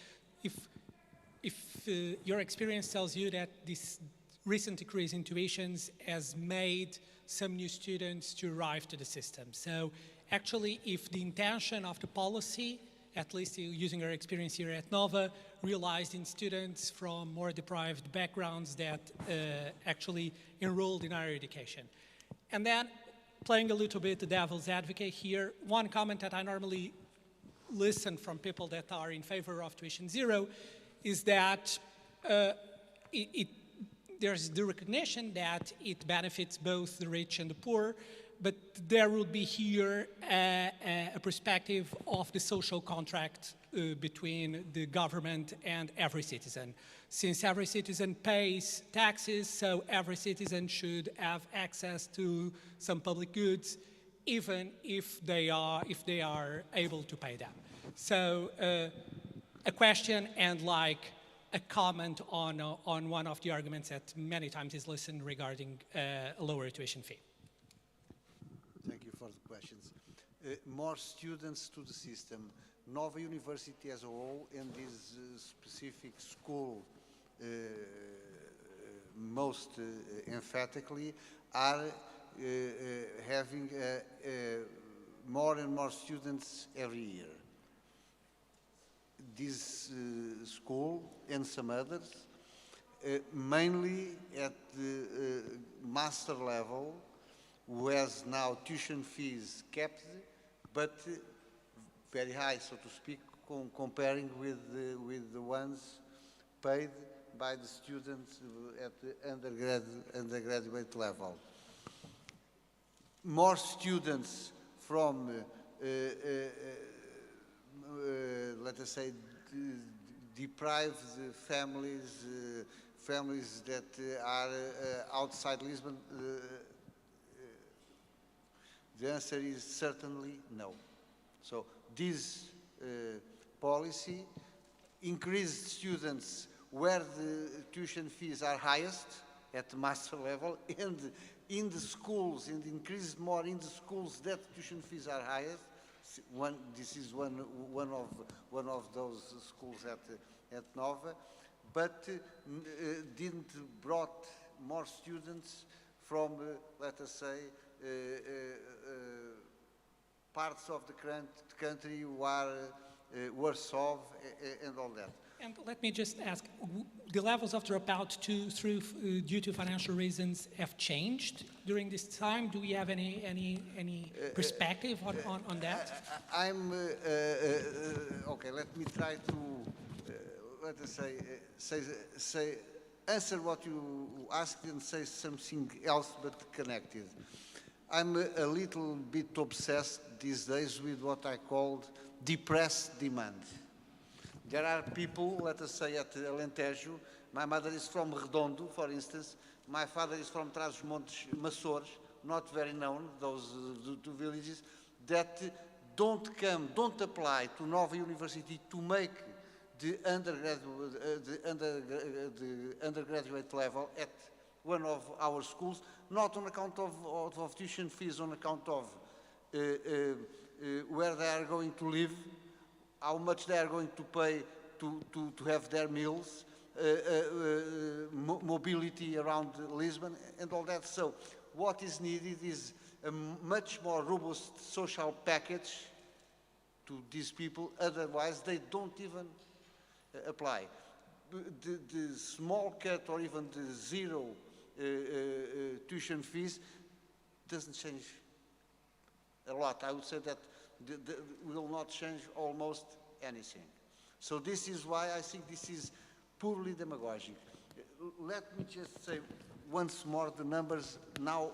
if your experience tells you that this recent decrease in tuitions has made some new students to arrive to the system. So actually, if the intention of the policy, at least using our experience here at Nova, realized in students from more deprived backgrounds that actually enrolled in higher education. And then, playing a little bit the devil's advocate here, one comment that I normally listen from people that are in favor of tuition zero is that there's the recognition that it benefits both the rich and the poor, but there will be here a perspective of the social contract between the government and every citizen. Since every citizen pays taxes, so every citizen should have access to some public goods, even if they are able to pay them. So a question and like a comment on one of the arguments that many times is listened regarding a lower tuition fee. Thank you for the questions. More students to the system. Nova University as a whole, and this specific school most emphatically, are having more and more students every year. This school and some others, mainly at the master level, who has now tuition fees kept, but very high, so to speak, comparing with the ones paid by the students at the undergraduate level. more students from, let us say, deprived families, families that are outside Lisbon? The answer is certainly no. So this policy increased students where the tuition fees are highest at the master level, and in the schools, and increased more in the schools that tuition fees are highest. This is one of those schools at Nova, but didn't brought more students from, let us say, parts of the country who are worse off and all that. And let me just ask, the levels of dropout due to financial reasons have changed during this time? Do we have any perspective on that? I'm okay. Let me try to let us say answer what you asked and say something else but connected. I'm a little bit obsessed these days with what I called depressed demand. There are people, let us say, at Alentejo. My mother is from Redondo, for instance. My father is from Trás-os-Montes, Açores, not very known, those two villages, that don't apply to Nova University to make the undergraduate level at one of our schools, not on account of tuition fees, on account of where they are going to live, how much they are going to pay to have their meals, mobility around Lisbon, and all that. So what is needed is a much more robust social package to these people, otherwise they don't even apply. The small cut or even the zero tuition fees doesn't change a lot. I would say that will not change almost anything. So this is why I think this is purely demagogic. Let me just say once more the numbers now,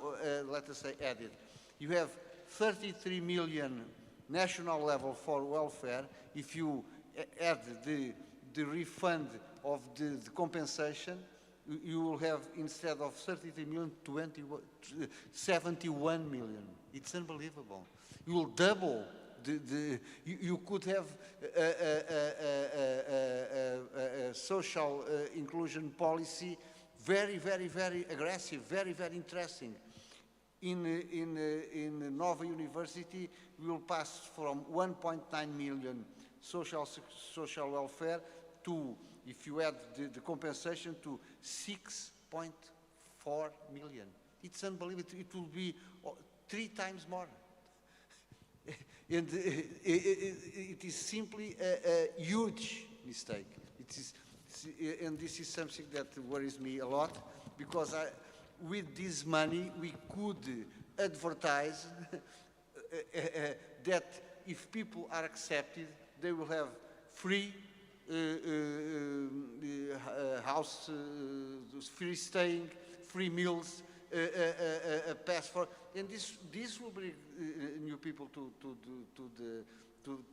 let us say, added. You have 33 million national level for welfare. If you add the refund of the compensation, you will have, instead of 33 million, 71 million. It's unbelievable. You will double you could have a social inclusion policy very, very, very aggressive, very, very interesting. In Nova University, we will pass from 1.9 million social welfare to, if you add the compensation, to 6.4 million. It's unbelievable. It will be 3 times more. And it is simply a huge mistake. And this is something that worries me a lot, because with this money we could advertise that if people are accepted, they will have free house, free staying, free meals, a pass for, and this will bring new people to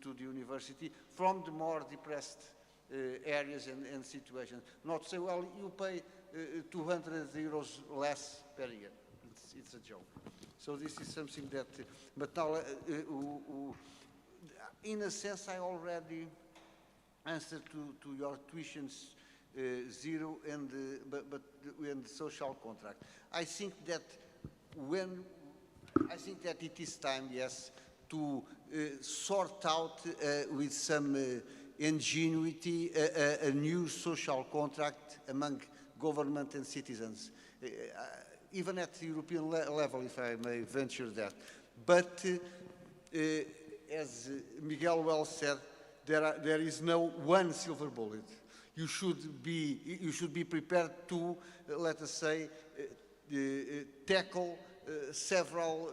the university from the more depressed areas and situations. Not say, well, you pay 200 euros less per year. It's a joke. So this is something that, but now, in a sense, I already answered to your tuitions zero and the social contract. I think that it is time, yes, to sort out with some ingenuity a new social contract among government and citizens, even at the European level, if I may venture that. But as Miguel well said, there is no one silver bullet. You should be prepared to, let us say, tackle several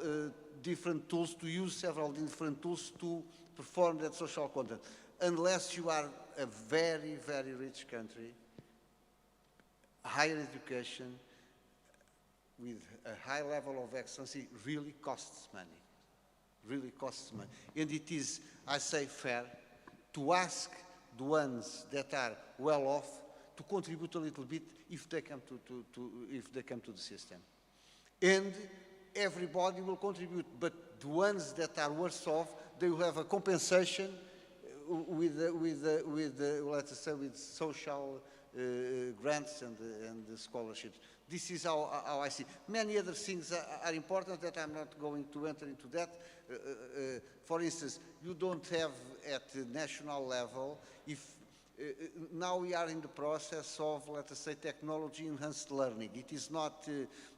different tools, to use several different tools to perform that social contract. Unless you are a very, very rich country, higher education, with a high level of excellency really costs money. Really costs money. And it is, I say, fair to ask the ones that are well off to contribute a little bit if they come to the system. And everybody will contribute, but the ones that are worse off, they will have a compensation with let's say, with social grants and scholarships. This is how I see. Many other things are important that I'm not going to enter into that. For instance, you don't have at the national level, if now we are in the process of, let us say, technology-enhanced learning. It is not,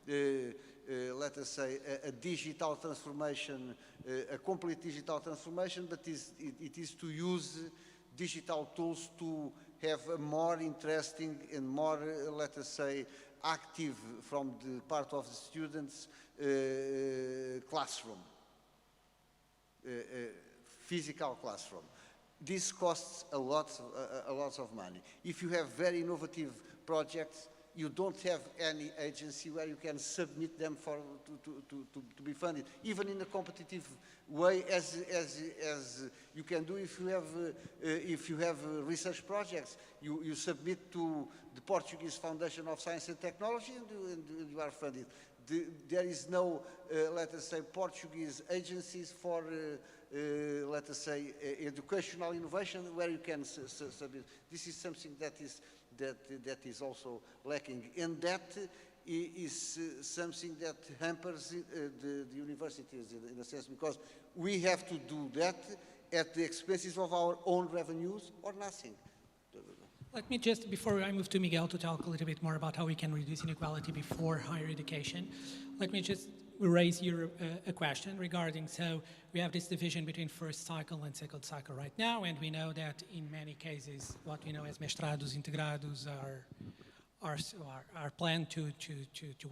let us say, a digital transformation, a complete digital transformation, but it is to use digital tools to have a more interesting and more, let us say, active from the part of the students classroom, physical classroom. This costs a lot of money. If you have very innovative projects, you don't have any agency where you can submit them to be funded, even in a competitive way, as you can do if you have research projects. You submit to the Portuguese Foundation of Science and Technology, and you are funded. There is no, let us say, Portuguese agencies for, let us say, educational innovation where you can submit. This is something that is also lacking, and that is something that hampers the universities in a sense, because we have to do that at the expenses of our own revenues or nothing. Let me just, before I move to Miguel to talk a little bit more about how we can reduce inequality before higher education, let me just raise a question regarding, so we have this division between first cycle and second cycle right now, and we know that in many cases what we know as mestrados integrados are planned to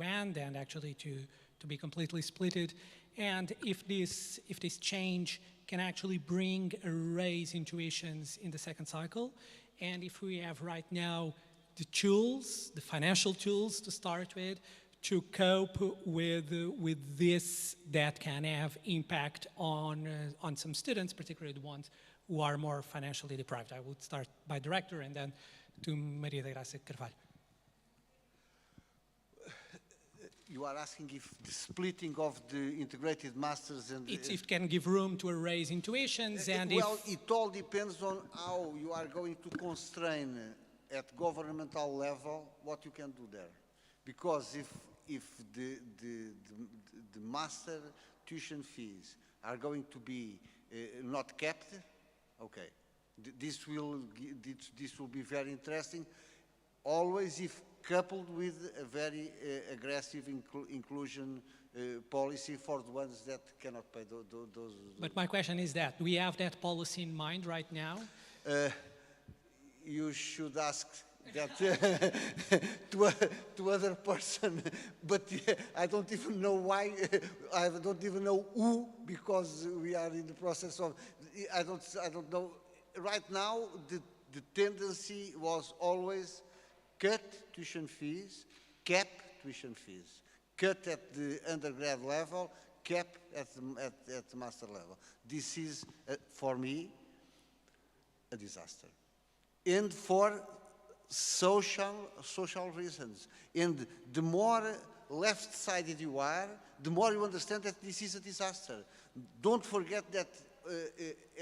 end and actually to be completely splitted. And if this change can actually bring a raise in tuitions in the second cycle, and if we have right now the tools, the financial tools to start with, to cope with this that can have impact on some students, particularly the ones who are more financially deprived. I would start by the Rector and then to Maria da Graça Carvalho. You are asking if the splitting of the integrated masters and... If it can give room to a raise in tuitions and well, it all depends on how you are going to constrain at governmental level what you can do there. Because if the master tuition fees are going to be not kept, okay, this will be very interesting. Always if coupled with a very aggressive inclusion policy for the ones that cannot pay those. But my question is that, do we have that policy in mind right now? You should ask that to other person, but I don't even know why, I don't even know who, because we are in the process of, I don't know. Right now, the tendency was always cut tuition fees, cap tuition fees, cut at the undergrad level, cap at the master level. This is, for me, a disaster. And for social reasons. And the more left-sided you are, the more you understand that this is a disaster. Don't forget that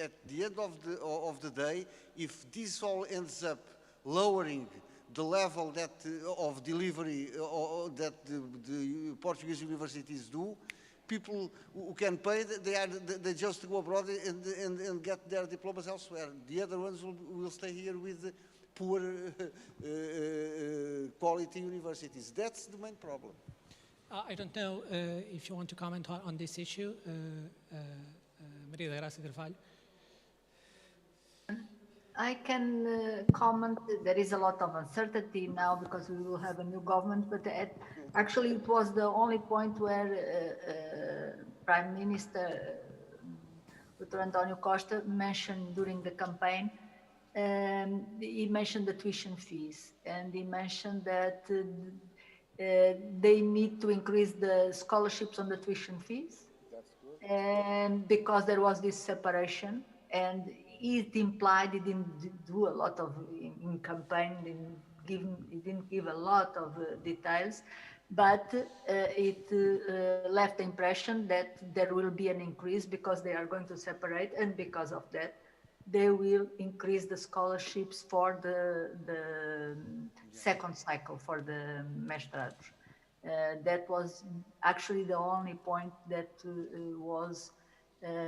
at the end of the day, if this all ends up lowering the level of delivery that the Portuguese universities do, people who can pay, they just go abroad and get their diplomas elsewhere. The other ones will stay here with poor quality universities. That's the main problem. I don't know if you want to comment on this issue, Maria da Graça Carvalho. I can comment. There is a lot of uncertainty now because we will have a new government, but actually it was the only point where Prime Minister Dr. António Costa mentioned during the campaign. He mentioned the tuition fees, and he mentioned that they need to increase the scholarships on the tuition fees. That's good. And because there was this separation, and it implied it didn't do a lot of in campaign, it didn't give a lot of details, but it left the impression that there will be an increase because they are going to separate, and because of that, they will increase the scholarships for the second cycle for the mestrados. That was actually the only point that was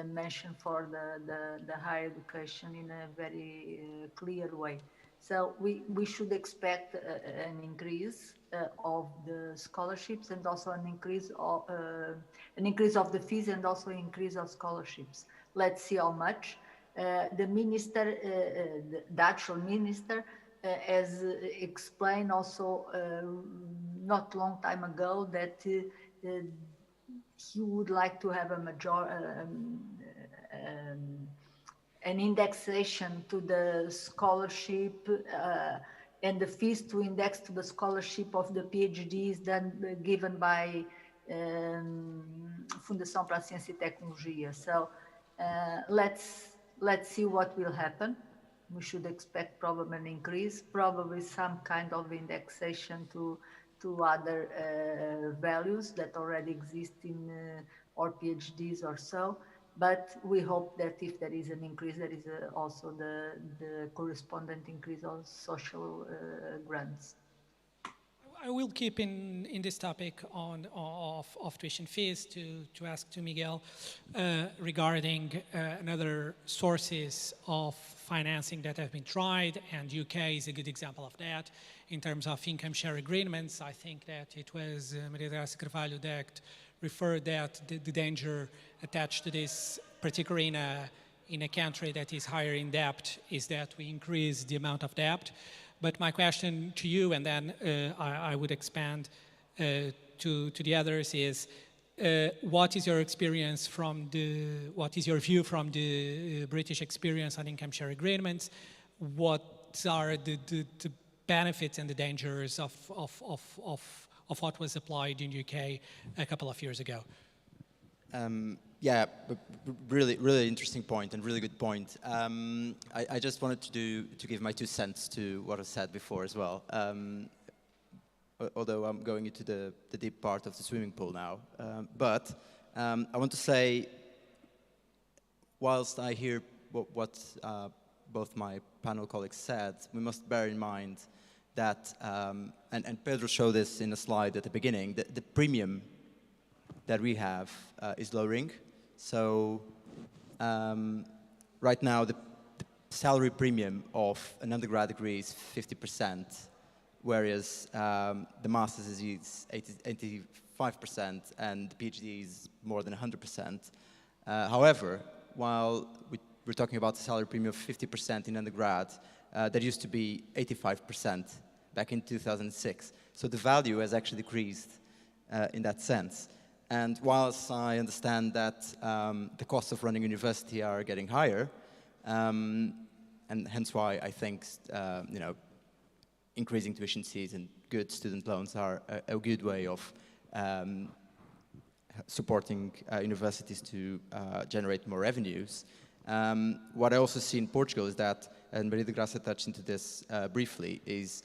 mentioned for the higher education in a very clear way. So we should expect an increase of the scholarships, and also an increase of the fees, and also increase of scholarships. Let's see how much. The minister, the actual minister, has explained also not long time ago that he would like to have an indexation to the scholarship and the fees to index to the scholarship of the PhDs given by Fundação para a Ciência e Tecnologia. So let's see what will happen. We should expect probably an increase, probably some kind of indexation to other values that already exist in or PhDs or so. But we hope that if there is an increase, there is also the correspondent increase of social grants. I will keep in this topic of tuition fees to ask to Miguel regarding another sources of financing that have been tried, and UK is a good example of that in terms of income share agreements. I think that it was Gracie Carvalho that referred that the danger attached to this, particularly in a country that is higher in debt, is that we increase the amount of debt. But my question to you, and then I would expand to the others, is what is your experience what is your view from the British experience on income share agreements? What are the benefits and the dangers of what was applied in the UK a couple of years ago? Yeah, really interesting point and really good point. I just wanted to give my 2 cents to what was said before as well. Although I'm going into the deep part of the swimming pool now. But I want to say, whilst I hear what both my panel colleagues said, we must bear in mind that, and Pedro showed this in a slide at the beginning, the premium that we have is lowering. So right now the salary premium of an undergrad degree is 50%, whereas the master's is 85% and the PhD is more than 100%. However, while we're talking about a salary premium of 50% in undergrad, there used to be 85% back in 2006. So the value has actually decreased in that sense. And whilst I understand that the costs of running university are getting higher, and hence why I think increasing tuition fees and good student loans are a good way of supporting universities to generate more revenues. What I also see in Portugal is that, and Maria de Graça touched into this briefly, is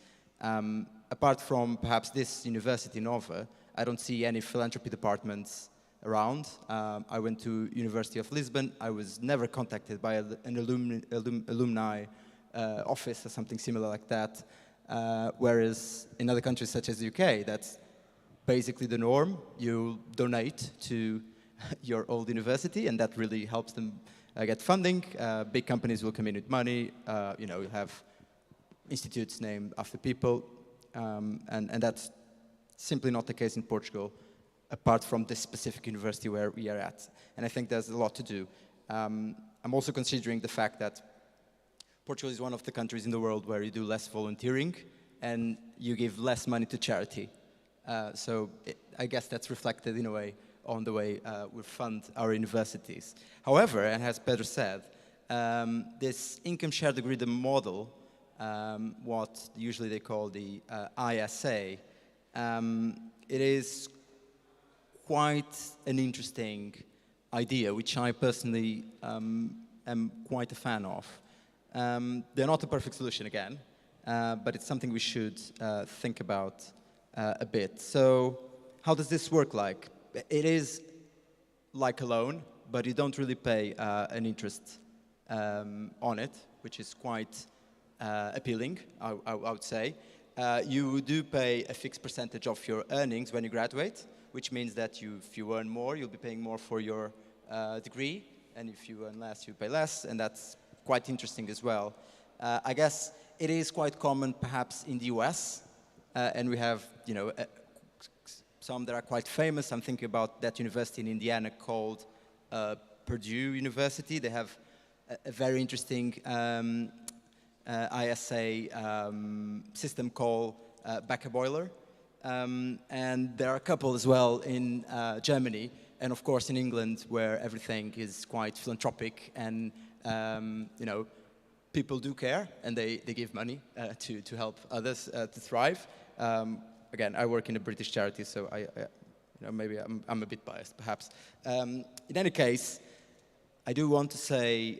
apart from perhaps this university, Nova, I don't see any philanthropy departments around. I went to University of Lisbon. I was never contacted by an alumni office or something similar like that. Whereas in other countries such as the UK, that's basically the norm. You donate to your old university, and that really helps them get funding. Big companies will come in with money. You have institutes named after people, and that's simply not the case in Portugal, apart from this specific university where we are at. And I think there's a lot to do. I'm also considering the fact that Portugal is one of the countries in the world where you do less volunteering and you give less money to charity. I guess that's reflected in a way on the way we fund our universities. However, and as Pedro said, this income shared agreement model, what usually they call the ISA, It is quite an interesting idea, which I personally am quite a fan of. They're not a perfect solution again, but it's something we should think about a bit. So how does this work like? It is like a loan, but you don't really pay an interest on it, which is quite appealing, I would say. You do pay a fixed percentage of your earnings when you graduate, which means that if you earn more, you'll be paying more for your degree, and if you earn less, you pay less, and that's quite interesting as well. I guess it is quite common, perhaps, in the US, and we have, some that are quite famous. I'm thinking about that university in Indiana called Purdue University. They have a very interesting ISA system called Backer Boiler. And there are a couple as well in Germany, and of course in England, where everything is quite philanthropic, and people do care, and they give money to help others to thrive. Again, I work in a British charity, so maybe I'm a bit biased, perhaps. In any case, I do want to say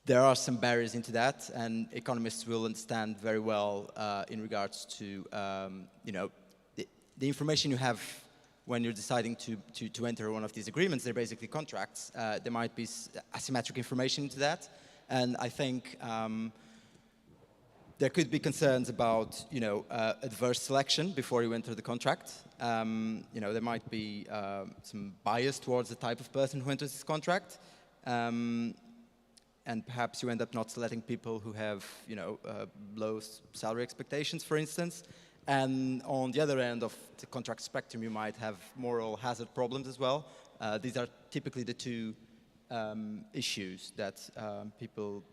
there are some barriers into that, and economists will understand very well in regards to the information you have when you're deciding to enter one of these agreements. They're basically contracts. There might be asymmetric information into that, and I think there could be concerns about adverse selection before you enter the contract. There might be some bias towards the type of person who enters this contract. And perhaps you end up not selecting people who have, low salary expectations, for instance. And on the other end of the contract spectrum, you might have moral hazard problems as well. These are typically the two issues that people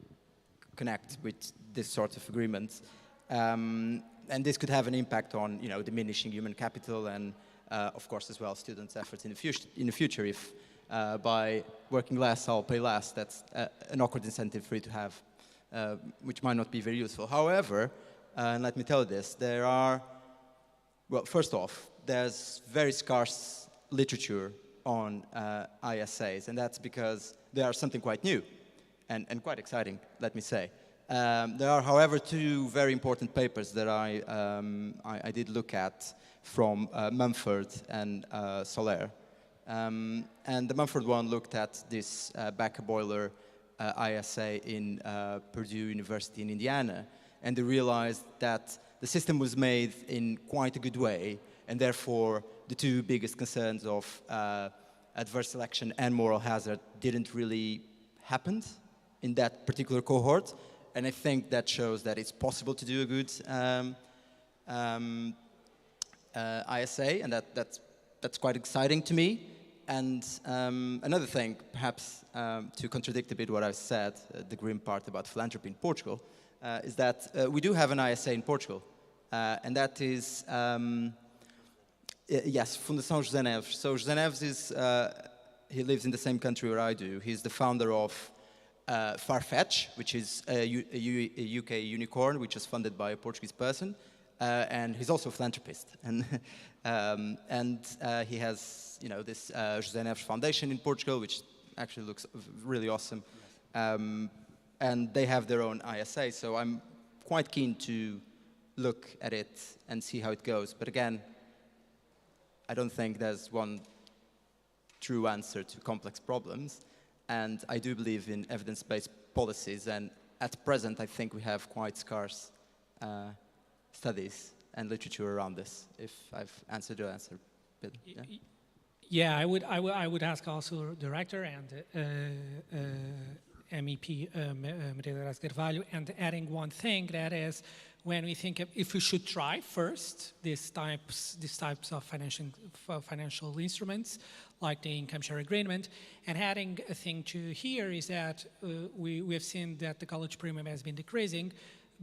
connect with this sort of agreement. And this could have an impact on, diminishing human capital and, of course, as well, students' efforts in the future. If by working less, I'll pay less. That's an awkward incentive for you to have, which might not be very useful. However, and let me tell you this, first off, there's very scarce literature on ISAs, and that's because they are something quite new and quite exciting, let me say. There are, however, two very important papers that I did look at from Mumford and Soler. And the Mumford one looked at this Backer Boiler ISA in Purdue University in Indiana, and they realized that the system was made in quite a good way, and therefore the two biggest concerns of adverse selection and moral hazard didn't really happen in that particular cohort. And I think that shows that it's possible to do a good ISA, and that's quite exciting to me. And another thing, perhaps to contradict a bit what I've said, the grim part about philanthropy in Portugal, is that we do have an ISA in Portugal. And that is, yes, Fundação José Neves. So José Neves is, he lives in the same country where I do. He's the founder of Farfetch, which is a UK unicorn, which is funded by a Portuguese person. And he's also a philanthropist. And he has, this José Neves Foundation in Portugal, which actually looks really awesome. And they have their own ISA, so I'm quite keen to look at it and see how it goes. But again, I don't think there's one true answer to complex problems. And I do believe in evidence-based policies. And at present, I think we have quite scarce studies and literature around this, if I've answered your answer. Pedro, yeah? Yeah, I would ask also the Rector and MEP Gracie Carvalho, and adding one thing, that is, when we think of if we should try first these types of financial instruments, like the income share agreement, and adding a thing to here is that we have seen that the college premium has been decreasing,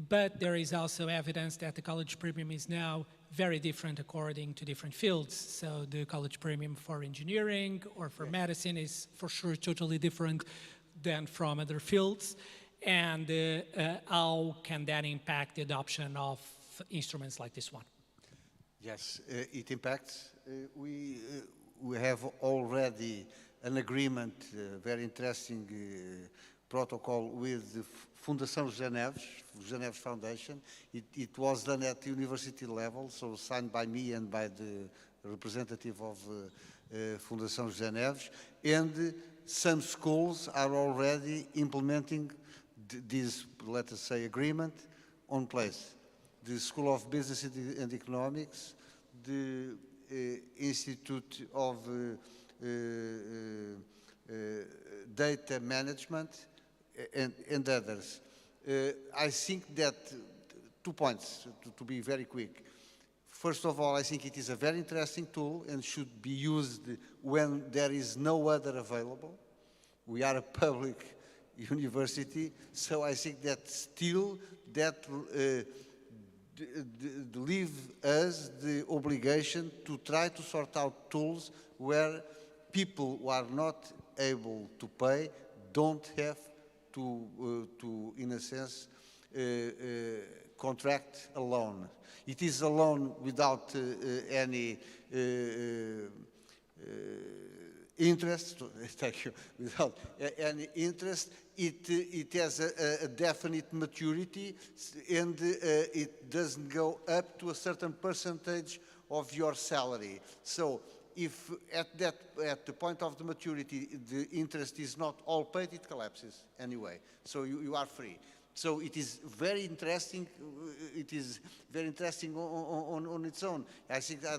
but there is also evidence that the college premium is now very different according to different fields. So the college premium for engineering or for medicine is for sure totally different than from other fields. And how can that impact the adoption of instruments like this one? Yes, it impacts. We have already an agreement, very interesting protocol with the Fundação Genève Foundation. It was done at the university level, so signed by me and by the representative of Fundação Genève, and some schools are already implementing this, let us say, agreement on place. The School of Business and Economics, the Institute of Data Management, and others. I think that 2 points, to be very quick. First of all, I think it is a very interesting tool and should be used when there is no other available. We are a public university, so I think that still that leave us the obligation to try to sort out tools where people who are not able to pay don't have to in a sense, contract a loan. It is a loan without any interest, thank you, without any interest. It has a definite maturity, and it doesn't go up to a certain percentage of your salary. So if at the point of the maturity the interest is not all paid, it collapses anyway. So you are free. So it is very interesting. It is very interesting on its own. I think I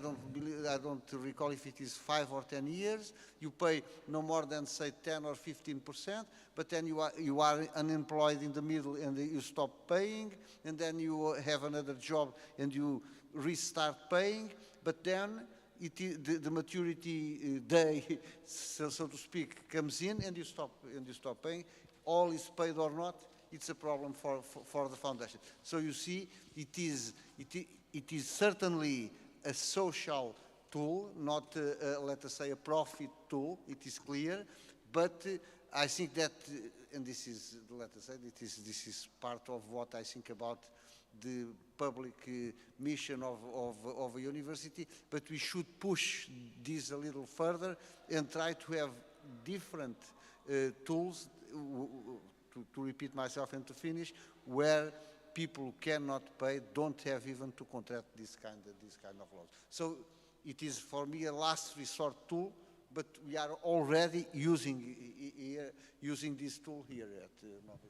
don't recall if it is 5 or 10 years. You pay no more than say 10 or 15%, but then you are unemployed in the middle and you stop paying, and then you have another job and you restart paying, but then the maturity day, so to speak, comes in and you stop paying. All is paid or not, it's a problem for the foundation. So you see, it is certainly a social tool, not let us say a profit tool. It is clear, but I think that, and this is, let us say, this is part of what I think about the public mission of a university, but we should push this a little further and try to have different tools, to repeat myself and to finish, where people who cannot pay don't have even to contract this kind of loans. So it is for me a last resort tool, but we are already using this tool here at Nova.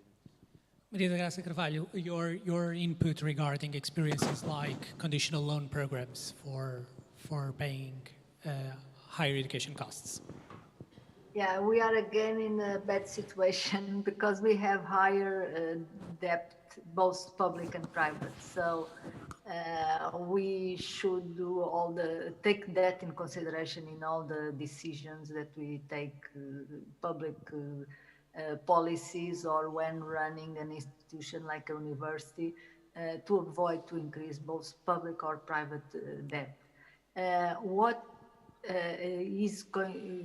Maria da Graça Carvalho, your input regarding experiences like conditional loan programs for paying higher education costs. Yeah, we are again in a bad situation because we have higher debt, both public and private. So we should take that in consideration in all the decisions that we take, public policies, or when running an institution like a university, to avoid to increase both public or private debt. What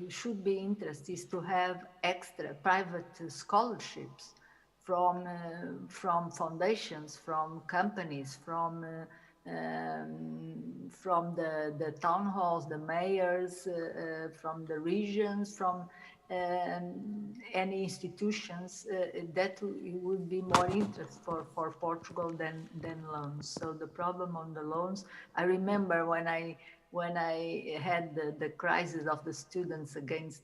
should be interest is to have extra private scholarships from foundations, from companies, from the town halls, the mayors, from the regions, from any institutions, that would be more interest for Portugal than loans. So the problem on the loans, I remember when I had the crisis of the students against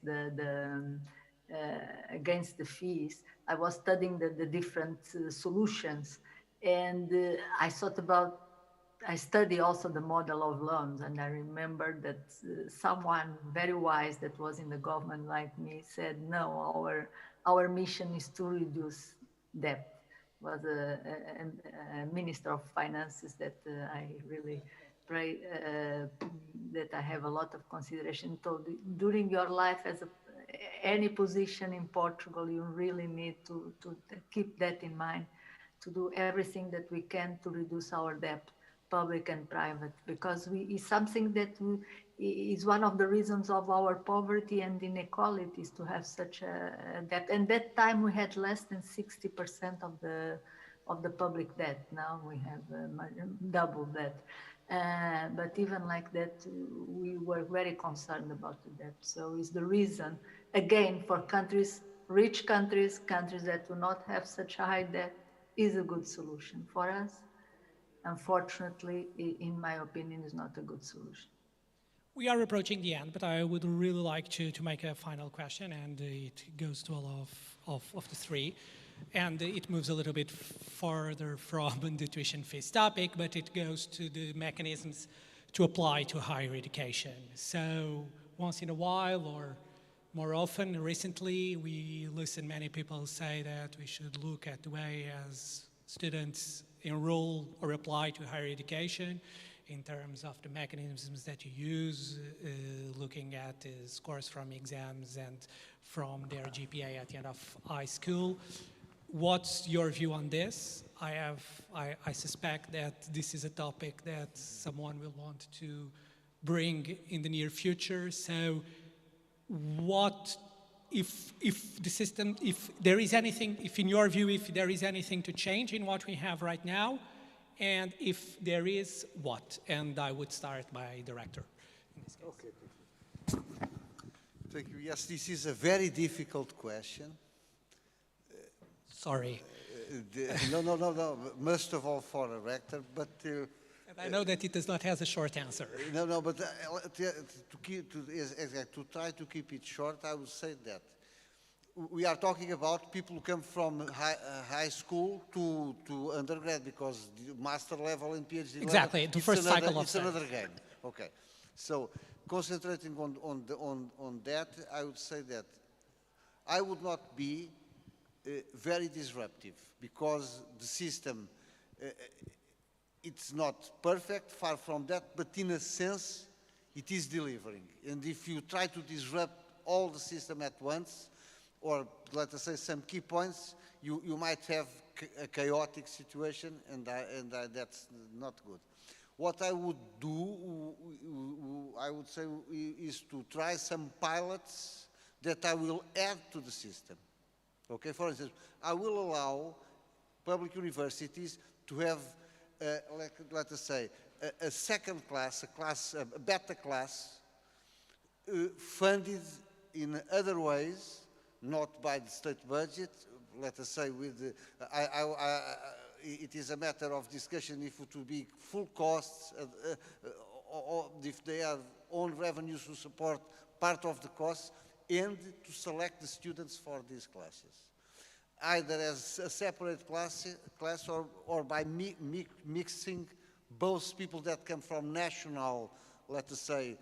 against the fees, I was studying the different solutions, and I study also the model of loans, and I remember that someone very wise that was in the government like me said, no, our mission is to reduce debt. Was a minister of finances that I really pray that I have a lot of consideration. So during your life as any position in Portugal, you really need to keep that in mind, to do everything that we can to reduce our debt, public and private, because it's something that is one of the reasons of our poverty and inequalities, to have such a debt. And that time we had less than 60% of the of the public debt. Now we have double that. But even like that, we were very concerned about the debt. So it's the reason, again, for countries, rich countries, countries that do not have such a high debt, is a good solution. For us, unfortunately, in my opinion, is not a good solution. We are approaching the end, but I would really like to make a final question, and it goes to all of the three. And it moves a little bit further from the tuition fees topic, but it goes to the mechanisms to apply to higher education. So once in a while, or more often, recently, we listen many people say that we should look at the way as students enroll or apply to higher education in terms of the mechanisms that you use, looking at scores from exams and from their GPA at the end of high school. What's your view on this? I suspect that this is a topic that someone will want to bring in the near future. So what, if the system, if there is anything, if in your view, if there is anything to change in what we have right now, and if there is, what? And I would start by the Rector. Okay. Thank you. Yes, this is a very difficult question. Sorry. No. Most of all for a Rector, but... and I know that it does not have a short answer. No, but to try to keep it short, I would say that we are talking about people who come from high school to undergrad, because the master level and PhD exactly, level, the first cycle of it's another game. Okay, so concentrating on that, I would say that I would not be very disruptive, because the system, it's not perfect, far from that, but in a sense, it is delivering. And if you try to disrupt all the system at once, or let us say some key points, you might have a chaotic situation, and that's not good. What I would do, I would say, is to try some pilots that I will add to the system. Okay, for instance, I will allow public universities to have, let us say, a second class, a beta class, funded in other ways, not by the state budget. Let us say, with it is a matter of discussion if it will be full costs, or if they have own revenues to support part of the costs, and to select the students for these classes, either as a separate class or by mixing both people that come from national, let us say,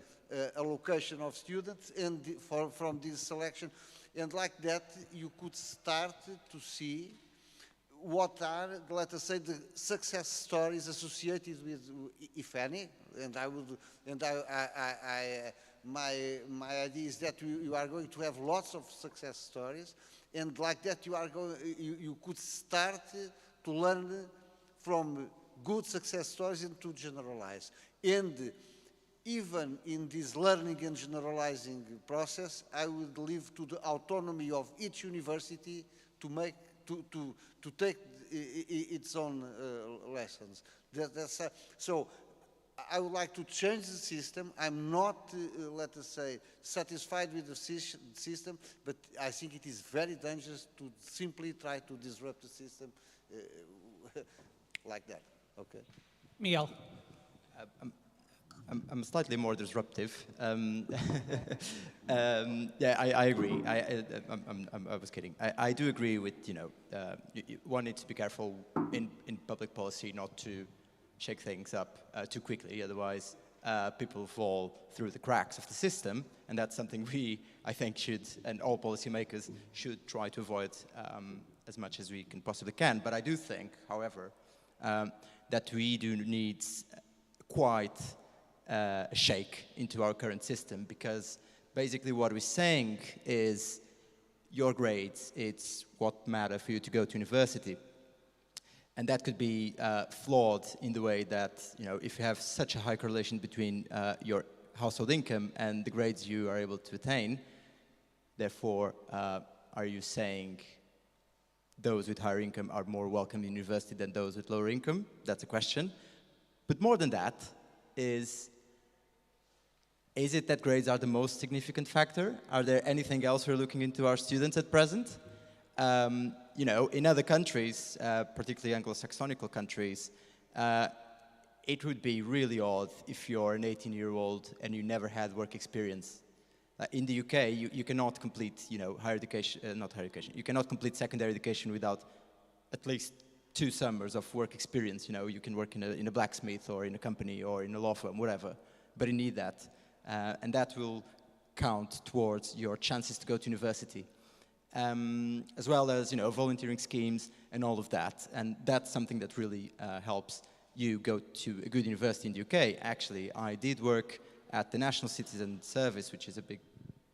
allocation of students and from this selection. And like that, you could start to see what are, let us say, the success stories associated with, if any. And my idea is that you are going to have lots of success stories, and like that, you could start to learn from good success stories and to generalize. And even in this learning and generalizing process, I would leave to the autonomy of each university to take its own lessons. So I would like to change the system. I'm not, let us say, satisfied with the system, but I think it is very dangerous to simply try to disrupt the system like that. Okay. Miguel. I'm slightly more disruptive. Yeah, I agree. I was kidding. I do agree with, one needs to be careful in public policy not to shake things up too quickly, otherwise people fall through the cracks of the system, and that's something I think, and all policymakers should try to avoid as much as we can possibly can. But I do think, however, that we do need quite a shake into our current system, because basically what we're saying is your grades, it's what matter for you to go to university. And that could be flawed in the way that, if you have such a high correlation between your household income and the grades you are able to attain, therefore, are you saying those with higher income are more welcome in university than those with lower income. That's a question. But more than that is it that grades are the most significant factor? Are there anything else we're looking into our students at present? You know, in other countries, particularly Anglo-Saxonical countries, it would be really odd if you're an 18-year-old and you never had work experience. In the UK, you cannot complete, you know, higher education, not higher education, you cannot complete secondary education without at least 2 summers of work experience. You know, you can work in a blacksmith or in a company or in a law firm, whatever, but you need that. And that will count towards your chances to go to university. As well as, you know, volunteering schemes and all of that. And that's something that really helps you go to a good university in the UK. Actually, I did work at the National Citizen Service, which is a big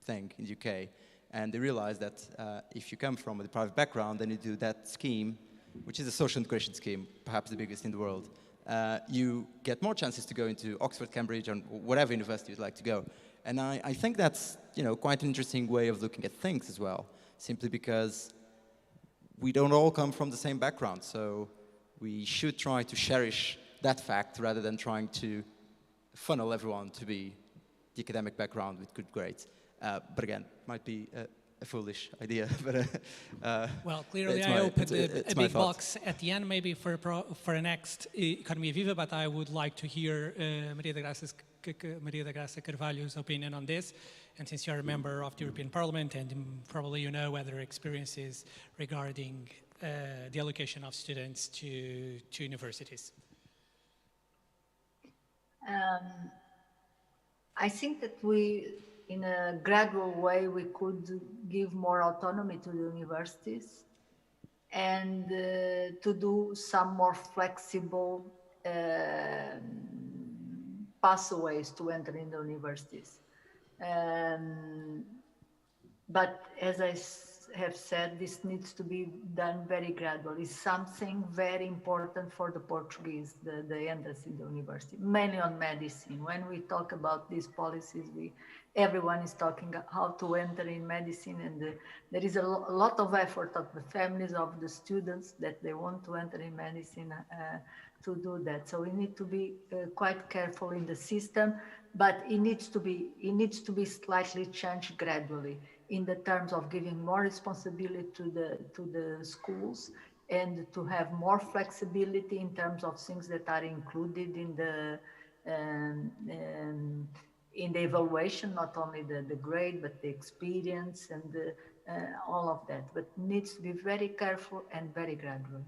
thing in the UK. And they realized that if you come from a private background and you do that scheme, which is a social integration scheme, perhaps the biggest in the world, you get more chances to go into Oxford, Cambridge, or whatever university you'd like to go. And I think that's, you know, quite an interesting way of looking at things as well, simply because we don't all come from the same background. So we should try to cherish that fact rather than trying to funnel everyone to be the academic background with good grades. But again, might be a foolish idea, but well, clearly I opened a big box at the end, maybe for a next Economia Viva, but I would like to hear Maria da Graça Carvalho's opinion on this. And since you're a member of the European Parliament, and probably you know other experiences regarding the allocation of students to universities. I think that in a gradual way, we could give more autonomy to the universities and to do some more flexible pathways to enter in the universities. But as I have said, this needs to be done very gradually. It's something very important for the Portuguese, the entrance in the university, mainly on medicine. When we talk about these policies, everyone is talking how to enter in medicine, and there is a lot of effort of the families, of the students, that they want to enter in medicine to do that. So we need to be quite careful in the system, but it needs to be slightly changed gradually, in the terms of giving more responsibility to the schools, and to have more flexibility in terms of things that are included in the evaluation, not only the grade, but the experience and all of that. But needs to be very careful and very gradual.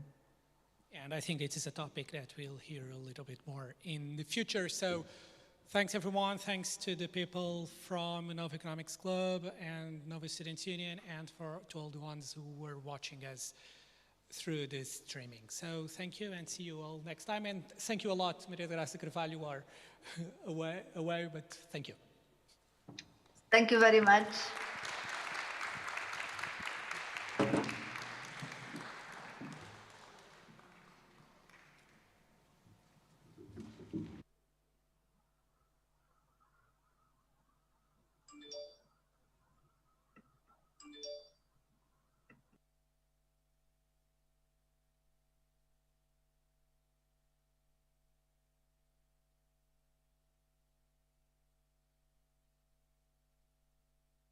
And I think this is a topic that we'll hear a little bit more in the future. So thanks everyone, thanks to the people from the Nova Economics Club and Nova Students Union, and to all the ones who were watching us through this streaming. So thank you, and see you all next time. And thank you a lot, Maria da Graça Carvalho. You are away, but thank you. Thank you very much.